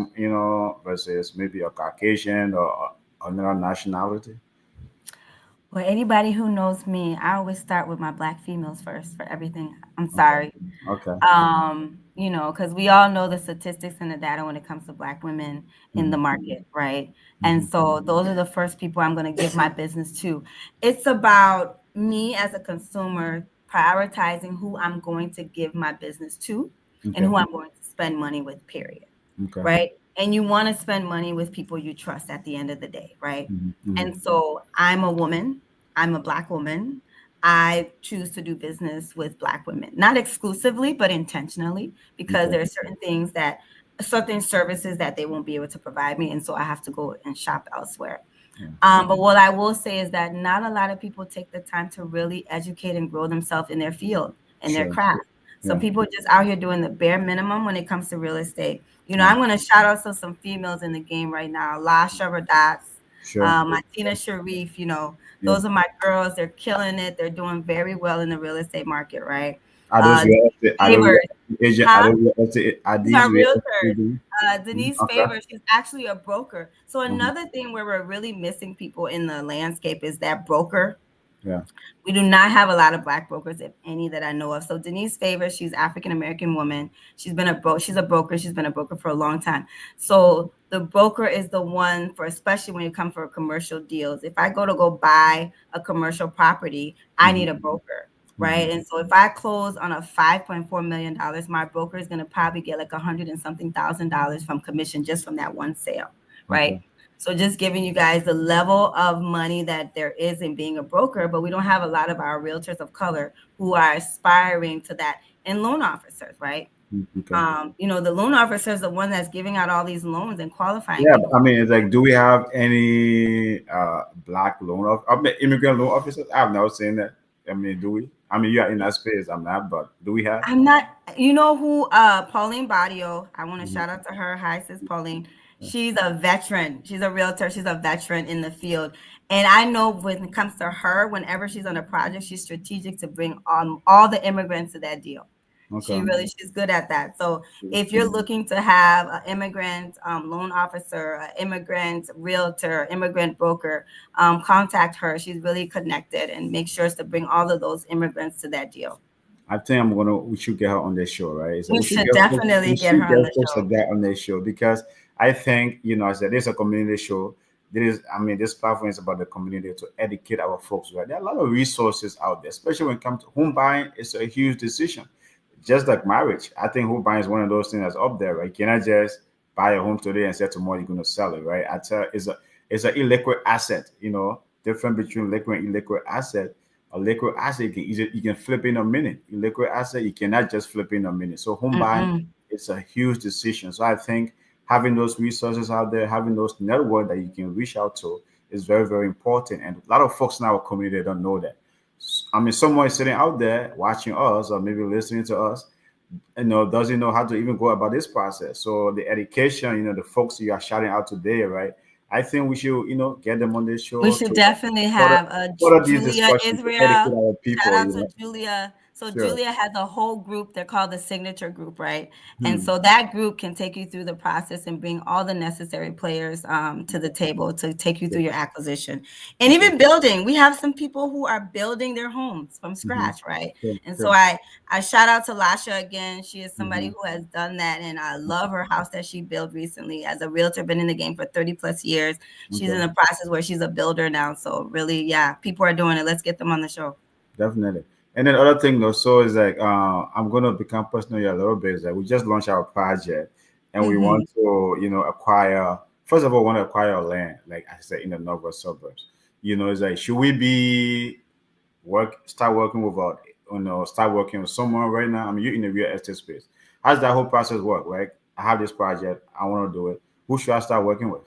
versus maybe a Caucasian or another nationality? Well, anybody who knows me, I always start with my black females first for everything. I'm Okay. sorry. Okay. Because we all know the statistics and the data when it comes to black women in the Hmm. market, right? And Hmm. so those are the first people I'm going to give my business to. It's about me as a consumer prioritizing who I'm going to give my business to and Okay. who I'm going to spend money with, period, Okay. right? And you want to spend money with people you trust at the end of the day, right? Hmm. Hmm. And so I'm a woman, I'm a black woman. I choose to do business with black women, not exclusively, but intentionally, because Okay. there are certain services that they won't be able to provide me. And so I have to go and shop elsewhere. Yeah. But what I will say is that not a lot of people take the time to really educate and grow themselves in their field and their Sure. craft. Some Yeah. people are just out here doing the bare minimum when it comes to real estate. Yeah. I'm going to shout out to some females in the game right now. Lasha Radatz, Sure. Martina Sharif, Yeah. those are my girls. They're killing it. They're doing very well in the real estate market, right? Are those real estate? Are those real Favors, estate agent? Are huh? those real estate? Are These these are real estate realtors. agents? Denise Okay. Favor, she's actually a broker. So Mhm. another thing where we're really missing people in the landscape is that broker. Yeah. We do not have a lot of black brokers, if any, that I know of. So Denise Favor, she's African American woman. She's a broker. She's been a broker for a long time. So the broker is the one for, especially when you come for commercial deals. If I go buy a commercial property, I Hmm. need a broker, Hmm. right? And so if I close on a $5.4 million, my broker is going to probably get like 100 and something $1,000 from commission just from that one sale, Okay. right? So just giving you guys the level of money that there is in being a broker, but we don't have a lot of our realtors of color who are aspiring to that, and loan officers, right? Okay. The loan officer is the one that's giving out all these loans and qualifying Yeah, people. I mean, it's like, do we have any black immigrant loan officers? I've never seen that. I mean, do we? I mean, you are in that space. I'm not, but do we have? I'm not, you know who, Pauline Badio, I want to Mhm. shout out to her. Hi, sis Pauline. She's a veteran. She's a realtor. She's a veteran in the field. And I know when it comes to her, whenever she's on a project, she's strategic to bring all the immigrants to that deal. Okay. She's good at that. So if you're looking to have an immigrant loan officer, an immigrant realtor, immigrant broker, contact her. She's really connected and make sure to bring all of those immigrants to that deal. I think we should get her on this show, right? So We we should should get definitely we get should her on get the folks show. like that on this show because I think, I said this is a community show. This platform is about the community to educate our folks, right? There are a lot of resources out there, especially when it comes to home buying. It's a huge decision, just like marriage. I think home buying is one of those things that's up there, right? You cannot just buy a home today and say tomorrow you're going to sell it, right? I tell it's an illiquid asset, different between liquid and illiquid asset. A liquid asset you can flip in a minute. A liquid asset you cannot just flip in a minute. So home buying, Mm-mm. it's a huge decision. So I think having those resources out there, having those network that you can reach out to is very, very important. And a lot of folks in our community don't know that. I mean, someone is sitting out there watching us or maybe listening to us, doesn't know how to even go about this process. So the education, the folks you are shouting out today, right? I think we should, get them on this We show should to definitely further, have further these Julia discussions to educate Israel. our Shout people, out to Julia. So Sure. Julia has a whole group. They're called the Signature Group, right? And Hmm. so that group can take you through the process and bring all the necessary players to the table to take you through your acquisition and Okay. even building. We have some people who are building their homes from Hmm. scratch, right? Sure. And so Sure. I shout out to Lasha again. She is somebody Hmm. who has done that, and I love her house that she built recently. As a realtor, been in the game for 30 plus years. She's in Okay. the process where she's a builder now. So really, yeah, people are doing it. Let's get them on the show. Definitely. And then other thing also is like I'm gonna become personal here a little bit. Is that we just launched our project and we Mm-hmm. want to, acquire first of all, want to acquire land, like I said, in the northern suburbs. It's like should we be start working with start working with someone right now? I mean, you're in the real estate space. How does that whole process work, right? I have this project, I want to do it. Who should I start working with?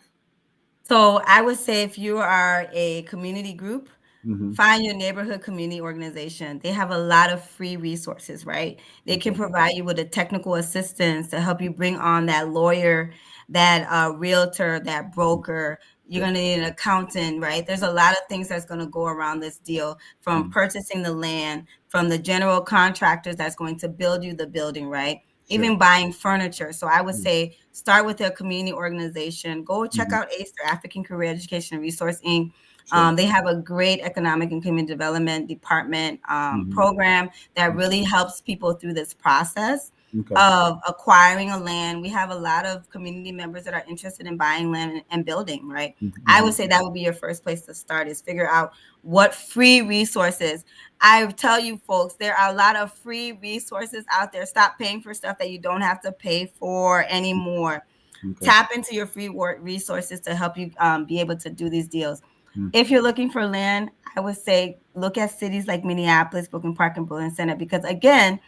So I would say if you are a community group, Mm-hmm. find your neighborhood community organization. They have a lot of free resources, right? They can Okay. provide you with a technical assistance to help you bring on that lawyer, that realtor, that broker. You're Yeah. going to need an accountant, right? There's a lot of things that's going to go around this deal, from Mhm. purchasing the land, from the general contractors that's going to build you the building, right? Sure. Even buying furniture. So I would Mm-hmm. say start with a community organization. Go check Mm-hmm. out ACER, African Career Education and Resource Inc. Sure. They have a great economic and community development department Mm-hmm. program that really helps people through this process Okay. of acquiring a land. We have a lot of community members that are interested in buying land and building, right? I Mm-hmm. would say that would be your first place to start, is figure out what free resources. I tell you folks, there are a lot of free resources out there. Stop paying for stuff that you don't have to pay for anymore. Okay. Tap into your free resources to help you be able to do these deals. Mm-hmm. If you're looking for land, I would say look at cities like Minneapolis, Brooklyn Park, and Brooklyn Center, because again,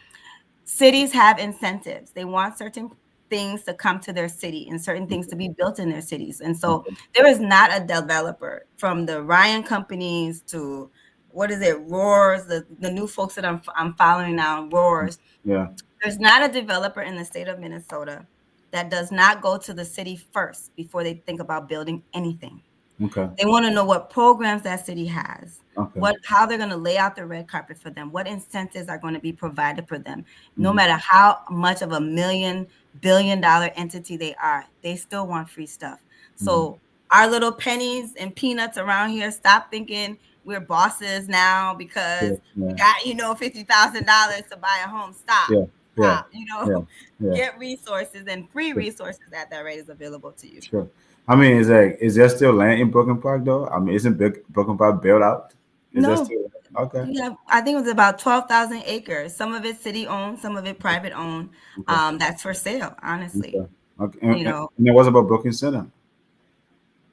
cities have incentives. They want certain things to come to their city and certain things to be built in their cities. And so Okay. there is not a developer, from the Ryan companies to what is it, Roars, the new folks that I'm following now, Roars. Yeah. There's not a developer in the state of Minnesota that does not go to the city first before they think about building anything. Okay. They want to know what programs that city has, Okay. how they're going to lay out the red carpet for them, what incentives are going to be provided for them. No Mm-hmm. matter how much of a $1 billion entity they are, they still want free stuff. Mm-hmm. So our little pennies and peanuts around here, stop thinking we're bosses now because Yeah. we Yeah. got, $50,000 to buy a home. Stop. Yeah. Yeah. Stop. Yeah. Yeah. Get resources, and free Sure. resources at that rate is available to you. Sure. I mean, is there still land in Broken Park though? I mean, isn't Broken Park built out? Is there No, still okay? yeah, I think it was about 12,000 acres. Some of it city owned, some of it private owned. Okay. That's for sale, honestly. Okay. Okay. You know, And then what about Broken Center?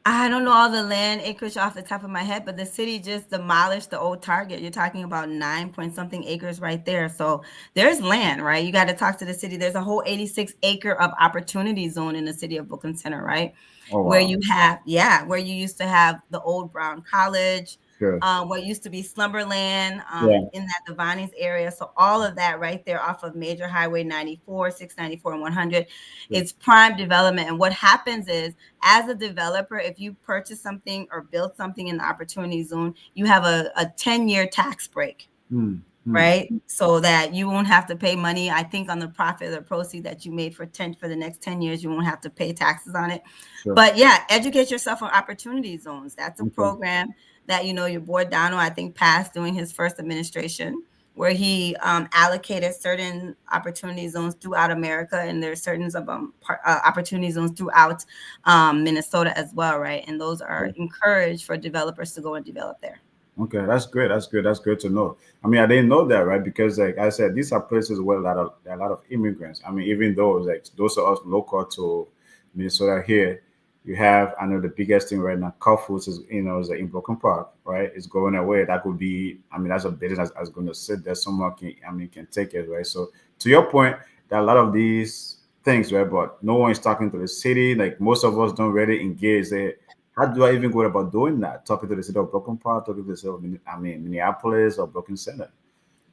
I don't know all the land acreage off the top of my head, but the city just demolished the old Target. You're talking about 9 point something acres right there. So there's land, right? You got to talk to the city. There's a whole 86-acre of opportunity zone in the city of Brooklyn Center, right? Oh Where wow. you have, yeah, where you used to have the old Brown College, Sure. what used to be Slumberland, Yeah. in that Devani's area. So all of that right there off of Major Highway 94, 694, and 100, Sure. it's prime development. And what happens is, as a developer, if you purchase something or build something in the opportunity zone, you have a 10-year tax break, Hmm. Hmm. right? So that you won't have to pay money. I think on the profit or proceed that you made for the next 10 years, you won't have to pay taxes on it. Sure. But yeah, educate yourself on opportunity zones. That's a Okay. program that, your board Dono, I think, passed during his first administration, where he allocated certain opportunity zones throughout America, and there's certain opportunity zones throughout Minnesota as well, right? And those are encouraged for developers to go and develop there. Okay, that's great. That's good. That's good to know. I mean, I didn't know that, right? Because, like I said, these are places where a lot of immigrants. I mean, even though like those of us local to Minnesota here, you have. I know the biggest thing right now, Cub Foods is is in Brooklyn Park, right? It's going away. That could be. I mean, that's a business that's going to sit there. Someone can. I mean, can take it, right? So to your point, there are a lot of these things, right? But no one is talking to the city. Like most of us don't really engage. How do I even go about doing that? Talking to the city of Brooklyn Park, talking to the city of Minneapolis or Brooklyn Center.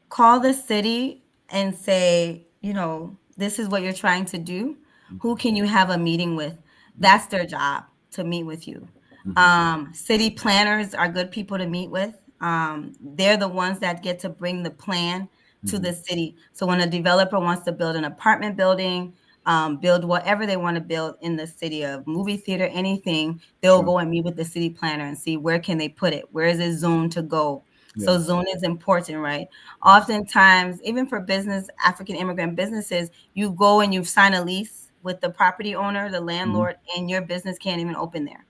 Call the city and say, this is what you're trying to do. Who can you have a meeting with? That's their job, to meet with you. Mm-hmm. City planners are good people to meet with. They're the ones that get to bring the plan to Mm-hmm. the city. So when a developer wants to build an apartment building, build whatever they want to build in the city, of movie theater, anything, they'll Sure. go and meet with the city planner and see where can they put it, where is it zoned to go. Yeah. So zone is important, right? Oftentimes, even for business, African immigrant businesses, you go and you sign a lease with the property owner, the Mm-hmm. landlord, and your business can't even open there.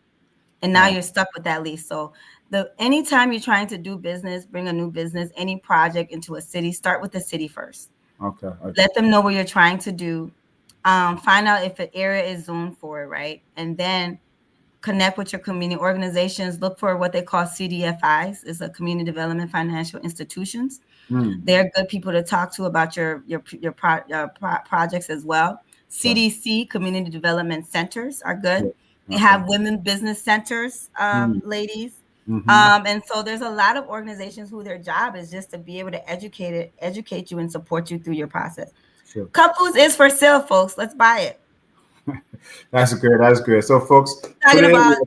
And now Oh, you're stuck with that lease. So the anytime you're trying to do business, bring a new business, any project into a city, start with the city first. okay. Okay. Let them know what you're trying to do. Find out if an area is zoned for it, right? And then connect with your community organizations. Look for what they call CDFIs, is a community development financial institutions. Mm. They're good people to talk to about projects as well. Sure. CDC, community development centers, are good. Yeah. They Okay. have women business centers, Mm. ladies. Mm-hmm. And so there's a lot of organizations who their job is just to be able to educate you and support you through your process. Sure. Couples is for sale, folks. Let's buy it. That's good. That's good. So, folks, Talking today. about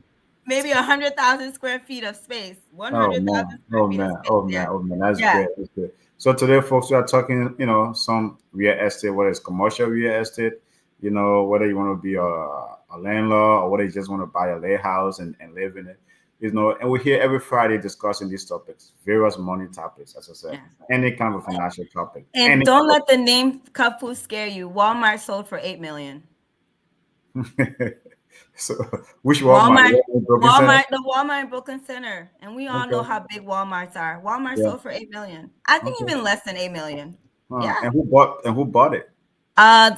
maybe 100,000 square feet of space. Oh 100,000 man. square Oh feet of man. space. Oh Yeah. man. Oh man. That's Yeah. great. That's good. So today, folks, we are talking. Some real estate, whether it's commercial real estate. Whether you want to be a landlord or whether you just want to buy a lay house and live in it. And we're here every Friday discussing these topics, various money topics, as I said, Yeah. any kind of financial topic, And any don't let the name Cup Food scare you. Walmart sold for 8 million. So, which Walmart? Walmart, Broken Center? the Walmart in Brooklyn Center. And we all know Okay. how big Walmarts are. Walmart Yeah. sold for 8 million. I think Okay. even less than 8 million. Yeah. And who bought it?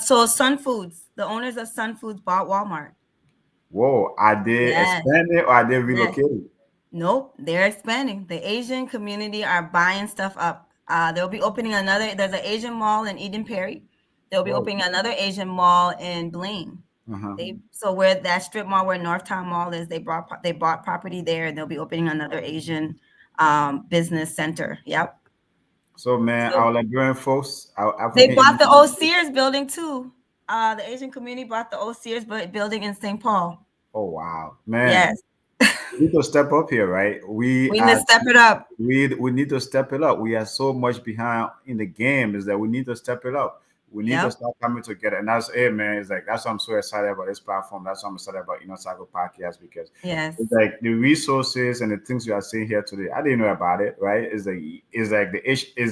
So Sun Foods, the owners of Sun Foods bought Walmart. Whoa, are they Yes. expanding or are they Yes. relocating? Nope, they're expanding. The Asian community are buying stuff up. They'll be opening there's an Asian mall in Eden Prairie. They'll be Whoa. opening another Asian mall in Blaine. Uh-huh. So where that strip mall where Northtown Mall is, they bought property there, and they'll be opening another Asian business center. Yep. So man, So our Liberian folks, our they African bought the old immigrants. Sears building too. The Asian community bought the old Sears building in St. Paul. Oh wow, man, Yes. we need to step up here, right? We We need are to step it up. we need to step it up. We are so much behind in the game. Is that we need to step it up. We need to Yep. start coming together, and that's it, man. It's like that's why I'm so excited about this platform. That's why I'm excited about Cycle Podcast because Yes. it's like the resources and the things we are seeing here today. I didn't know about it, right? It's like it's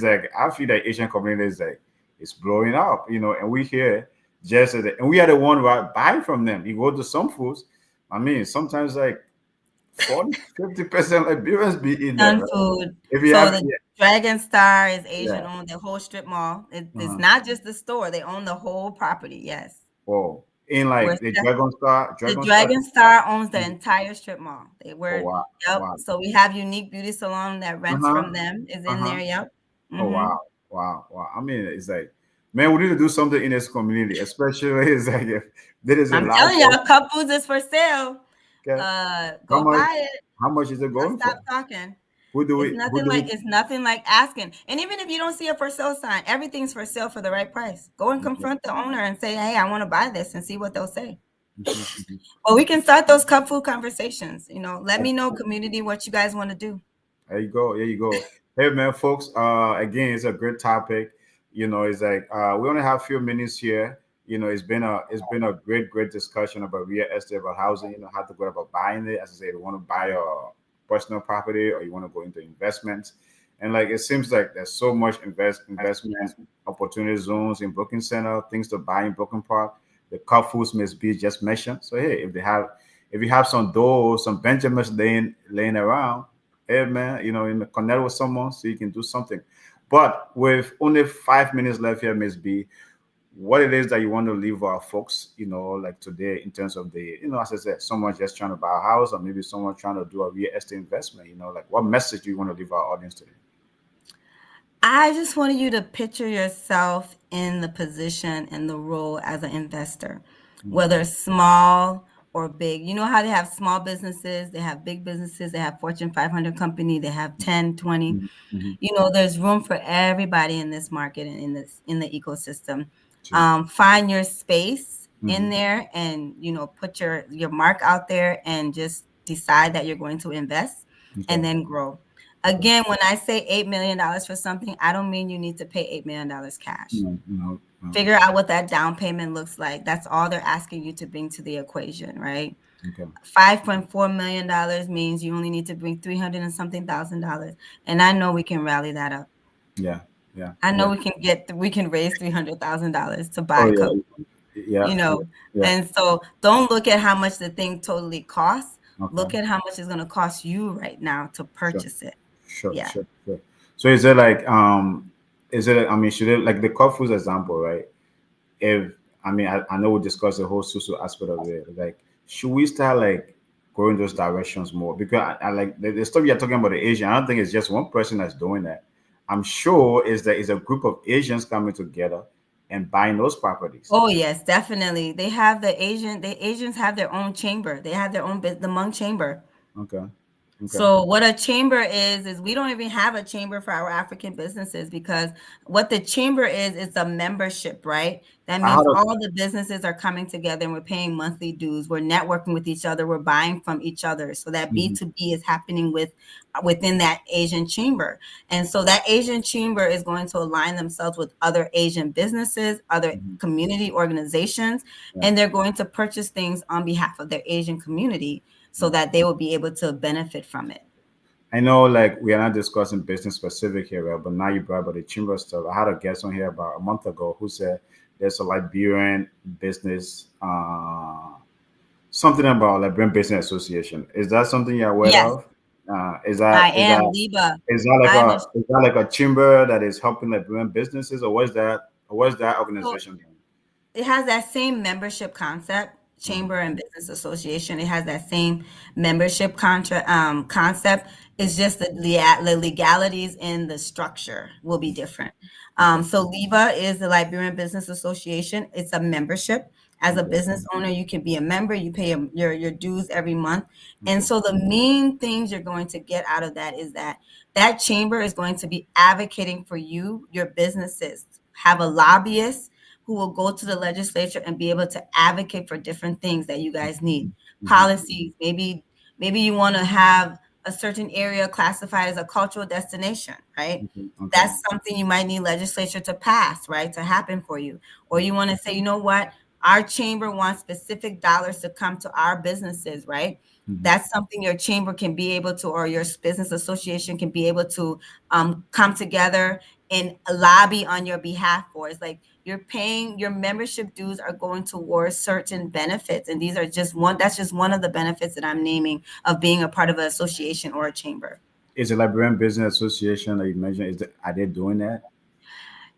like I feel that Asian community is like it's blowing up, and we here and we are the one who are buying from them. You go to some foods, I mean, sometimes like 40-50% Liberians be in there, Sun right? Food. If you So have, the Dragon Star is yeah, Asian owned, the whole strip mall. It's uh-huh. not just the store. They own the whole property. Yes. Whoa, in We're like the The Dragon Star. Dragon Star owns the Mhm. entire strip mall. They Oh were, wow, yep. wow. So we have Unique Beauty Salon that rents Uh-huh. from them is in Uh-huh. there. Yep. Oh Hmm. wow, wow, wow. I mean, it's like, man, we need to do something in this community, especially it's like if there is a I'm large. telling y'all, Cup Foods is for sale. Okay. How Go much? buy it. How much is it Now going stop for? talking. Who do we? It's nothing like asking. And even if you don't see a for sale sign, everything's for sale for the right price. Go and Okay. confront the owner and say, "Hey, I want to buy this," and see what they'll say. Mhm, mhm. Well, we can start those Cup Food conversations. Let me know, community, what you guys want to do. There you go. There you go. Hey man, folks. Again, it's a great topic. It's like we only have a few minutes here. It's been a great discussion about real estate, about housing. How to go about buying it. As I say, you want to buy a personal property or you want to go into investments, and like it seems like there's so much investment opportunity zones in Brooklyn Center, things to buy in Brooklyn Park. The Foods Miss B just mentioned. So hey, if you have some dough, some Benjamins laying around, hey man, connect with someone so you can do something. But with only 5 minutes left here, Miss B, what it is that you want to leave our folks, like today in terms of as I said, someone just trying to buy a house or maybe someone trying to do a real estate investment, like what message do you want to leave our audience today? I just wanted you to picture yourself in the position and the role as an investor, Okay. whether small or big. You know how they have small businesses, they have big businesses, they have Fortune 500 company, they have 10, 20. Mhm, mhm. There's room for everybody in this market and in the ecosystem. True. Find your space in Mhm. there and put your mark out there and just decide that you're going to invest and Okay. then grow. Okay. Again, when I say $8 million for something, I don't mean you need to pay $8 million cash. No, no, no. Figure out what that down payment looks like. That's all they're asking you to bring to the equation, right? Okay. $5.4 million means you only need to bring 300 and something $1,000, and I know we can rally that up. Yeah. Yeah. I know Yeah. we can raise $300,000 to Oh buy a cup, yeah. Yeah. you Yeah. know. Yeah. And so don't look at how much the thing totally costs. Okay. Look at how much it's going to cost you right now to Sure. purchase it. Sure. Yeah. Sure. Sure. So is it like I mean, should it like the Kung example, right? If I know we discussed the whole social aspect of it. Like, should we start like going those directions more? Because I like the stuff you're talking about the Asian. I don't think it's just one person that's doing that. I'm sure is that it's a group of Asians coming together and buying those properties. Oh yes, definitely. The Asians have their own chamber. They have their own the Hmong chamber. Okay. Okay. So what a chamber is we don't even have a chamber for our African businesses because what the chamber is, it's a membership, right? That I had means a all the businesses are coming together and we're paying monthly dues. We're networking with each other. We're buying from each other. So that mhm, B2B is happening within that Asian chamber. And so that Asian chamber is going to align themselves with other Asian businesses, other mhm, community organizations, yeah. and they're going to purchase things on behalf of their Asian community so that they will be able to benefit from it. I know, like, we are not discussing business specific here, right? But now you brought about the chamber stuff. I had a guest on here about a month ago who said there's a Liberian business, something about Liberian Business Association. Is that something you're aware Yes, of? Uh, is I that is am that Liba. is that like I'm a a is that like a chamber that is helping Liberian businesses, or what is that? Or what is that so organization doing? it has that same membership concept, Mhm, chamber and business association. It has that same membership concept. It's just that the legalities in the structure will be different. okay, So LIVA is the Liberian Business Association. It's a membership. As a okay, business owner, you can be a member. You pay your dues every month, and okay, so the main things you're going to get out of that is that that chamber is going to be advocating for you, your businesses. Have a lobbyist who will go to the legislature and be able to advocate for different things that you guys need. mhm, Policies, maybe you want to have a certain area classified as a cultural destination, right? okay, okay, That's something you might need legislature to pass, right? To happen for you. Or you want to say, you know what? Our chamber wants specific dollars to come to our businesses, right? mhm. That's something your chamber can be able to, or your business association can be able to come together and lobby on your behalf for. It's like you're paying your membership dues are going towards certain benefits. And these are that's just one of the benefits that I'm naming of being a part of an association or a chamber. Is the Liberian Business Association that you mentioned? Are they doing that?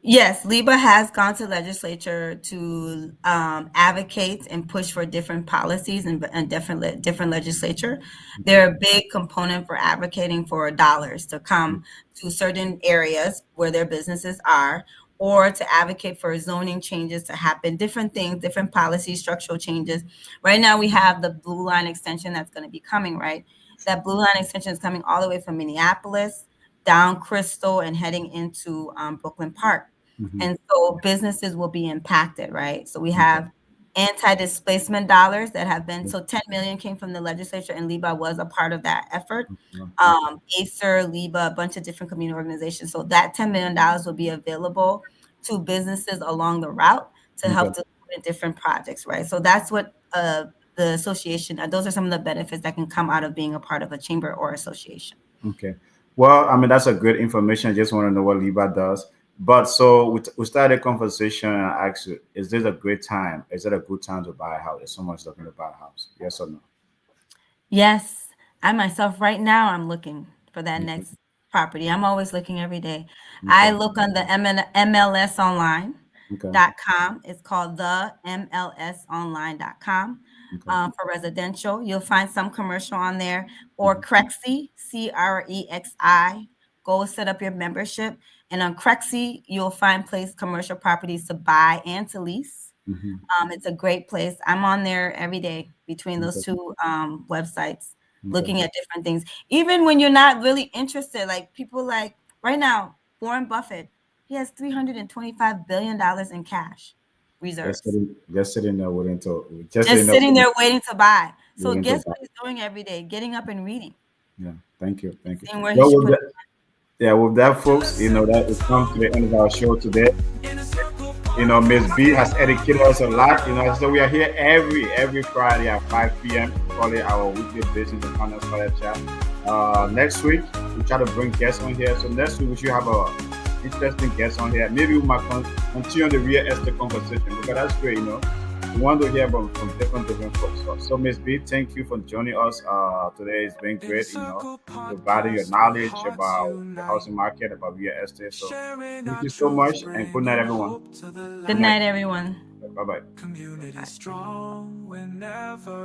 Yes, LIBA has gone to legislature to advocate and push for different policies and different legislature. They're a big component for advocating for dollars to come to certain areas where their businesses are, or to advocate for zoning changes to happen, different things, different policies, structural changes. Right now, we have the Blue Line extension that's going to be coming, right? That Blue Line extension is coming all the way from Minneapolis down Crystal and heading into Brooklyn Park. Mhm. And so businesses will be impacted, right? So we Okay. have anti-displacement dollars that have been, Yeah. so 10 million came from the legislature and LIBA was a part of that effort. Okay. Acer, LIBA, a bunch of different community organizations. So that $10 million will be available to businesses along the route to Okay. help to in different projects, right? So that's what the association, those are some of the benefits that can come out of being a part of a chamber or association. Okay. Well, I mean, that's a good information. I just want to know what Liba does. But so we started a conversation and I asked you, is this a great time? Is it a good time to buy a house? If someone's looking to buy a house? Yes or no? Yes, I myself right now I'm looking for that Okay. next property. I'm always looking every day. I Okay. look on the Okay. MLSonline.com. It's called the MLSonline.com. Okay. For residential, you'll find some commercial on there, or Crexi, CREXI. Go set up your membership, and on Crexi, you'll find place commercial properties to buy and to lease. Mm-hmm. It's a great place. I'm on there every day between those Okay. two websites, Okay. looking at different things. Even when you're not really interested, like people like right now, Warren Buffett, he has $325 billion in cash reserves, Just sitting there waiting to, just sitting just there sitting there waiting to buy. So waiting to guess buy. what he's doing every day? Getting up and reading, Yeah. Thank you. Thank you. seeing where he Well, should with put. that, yeah, with that, folks, that it comes to the end of our show today. In a circle Miss B has podcast. educated us a lot. So we are here every Friday at 5 p.m. We call it our weekly business and finance fire chat. Next week we try to bring guests on here. So next week we should have a interesting guest on here. Maybe we might continue the real estate conversation because that's great. We want to hear from different folks. So Miss B, thank you for joining us today. It's been In a great. circle Providing your podcast where knowledge hearts about the unite. housing market, about real estate. So Sharing thank our you so truths, much, and good night, bringing everyone. hope to the Good Good light. night. night, everyone. Bye bye. Community Bye. strong whenever